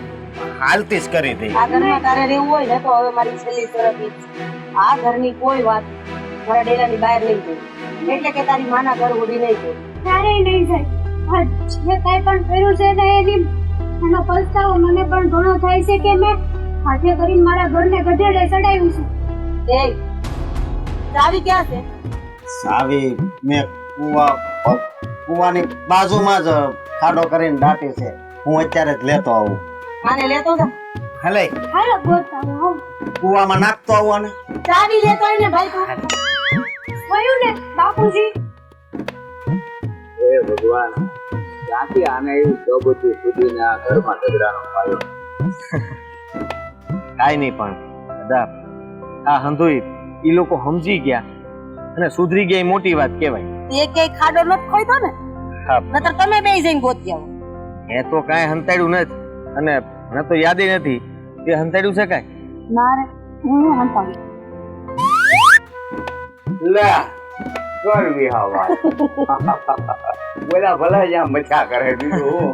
હાલતી જ કરી દઈ. આ ઘરમાં તારે રહેવું હોય ને તો હવે મારી છેલ્લી શરત ઈ જ છે. આ ઘરની કોઈ વાત મારા ડેલાની બહાર નહીં જાય, એટલે કે તારી માના ઘર ઉડી નહીં જાય. ક્યારેય નહીં જાય. આ જે કાંઈ પણ કર્યું છે ને એનો પસ્તાવો મને પણ ઘણો થાય છે કે મેં હાથે કરીને મારા ઘરને ગધેડે ચડાવ્યું છે. એ ચાવી ક્યાં છે? સાવી મેં કુવાની બાજુમાં જ ખાડો કરીને દાટી છે. હું અત્યારે જ લેતો આવું. આને લેતો જા. હલે હાલો ગોતતા આવો. કુવામાં નાખતો આવું. અને ચાવી લેતો હોય ને ભાઈ તું. થયું ને બાપુજી? હે ભગવાન, ક્યાંથી આને એવું સબૂતી સુધીને આ ઘરમાં ઝઘડાનો પાયો? કાંઈ નહીં, પણ દાદા આ હંધુઈ એ લોકો સમજી ગયા અને સુધરી ગયા, એ મોટી વાત કહેવાય. તે ક્યાંય ખાડો નથી ખોઈતો ને, હા, નતર તમે બે જઈને ગોતી આવો. એ તો કાંઈ હંતાડ્યું નથી, અને મને તો યાદ નથી તે હંતાડ્યું છે કાંઈ. મારે હું હંતાવું. લે કરવી હા વાત. બોલા ભલા જ્યાં મજા કરે બીજું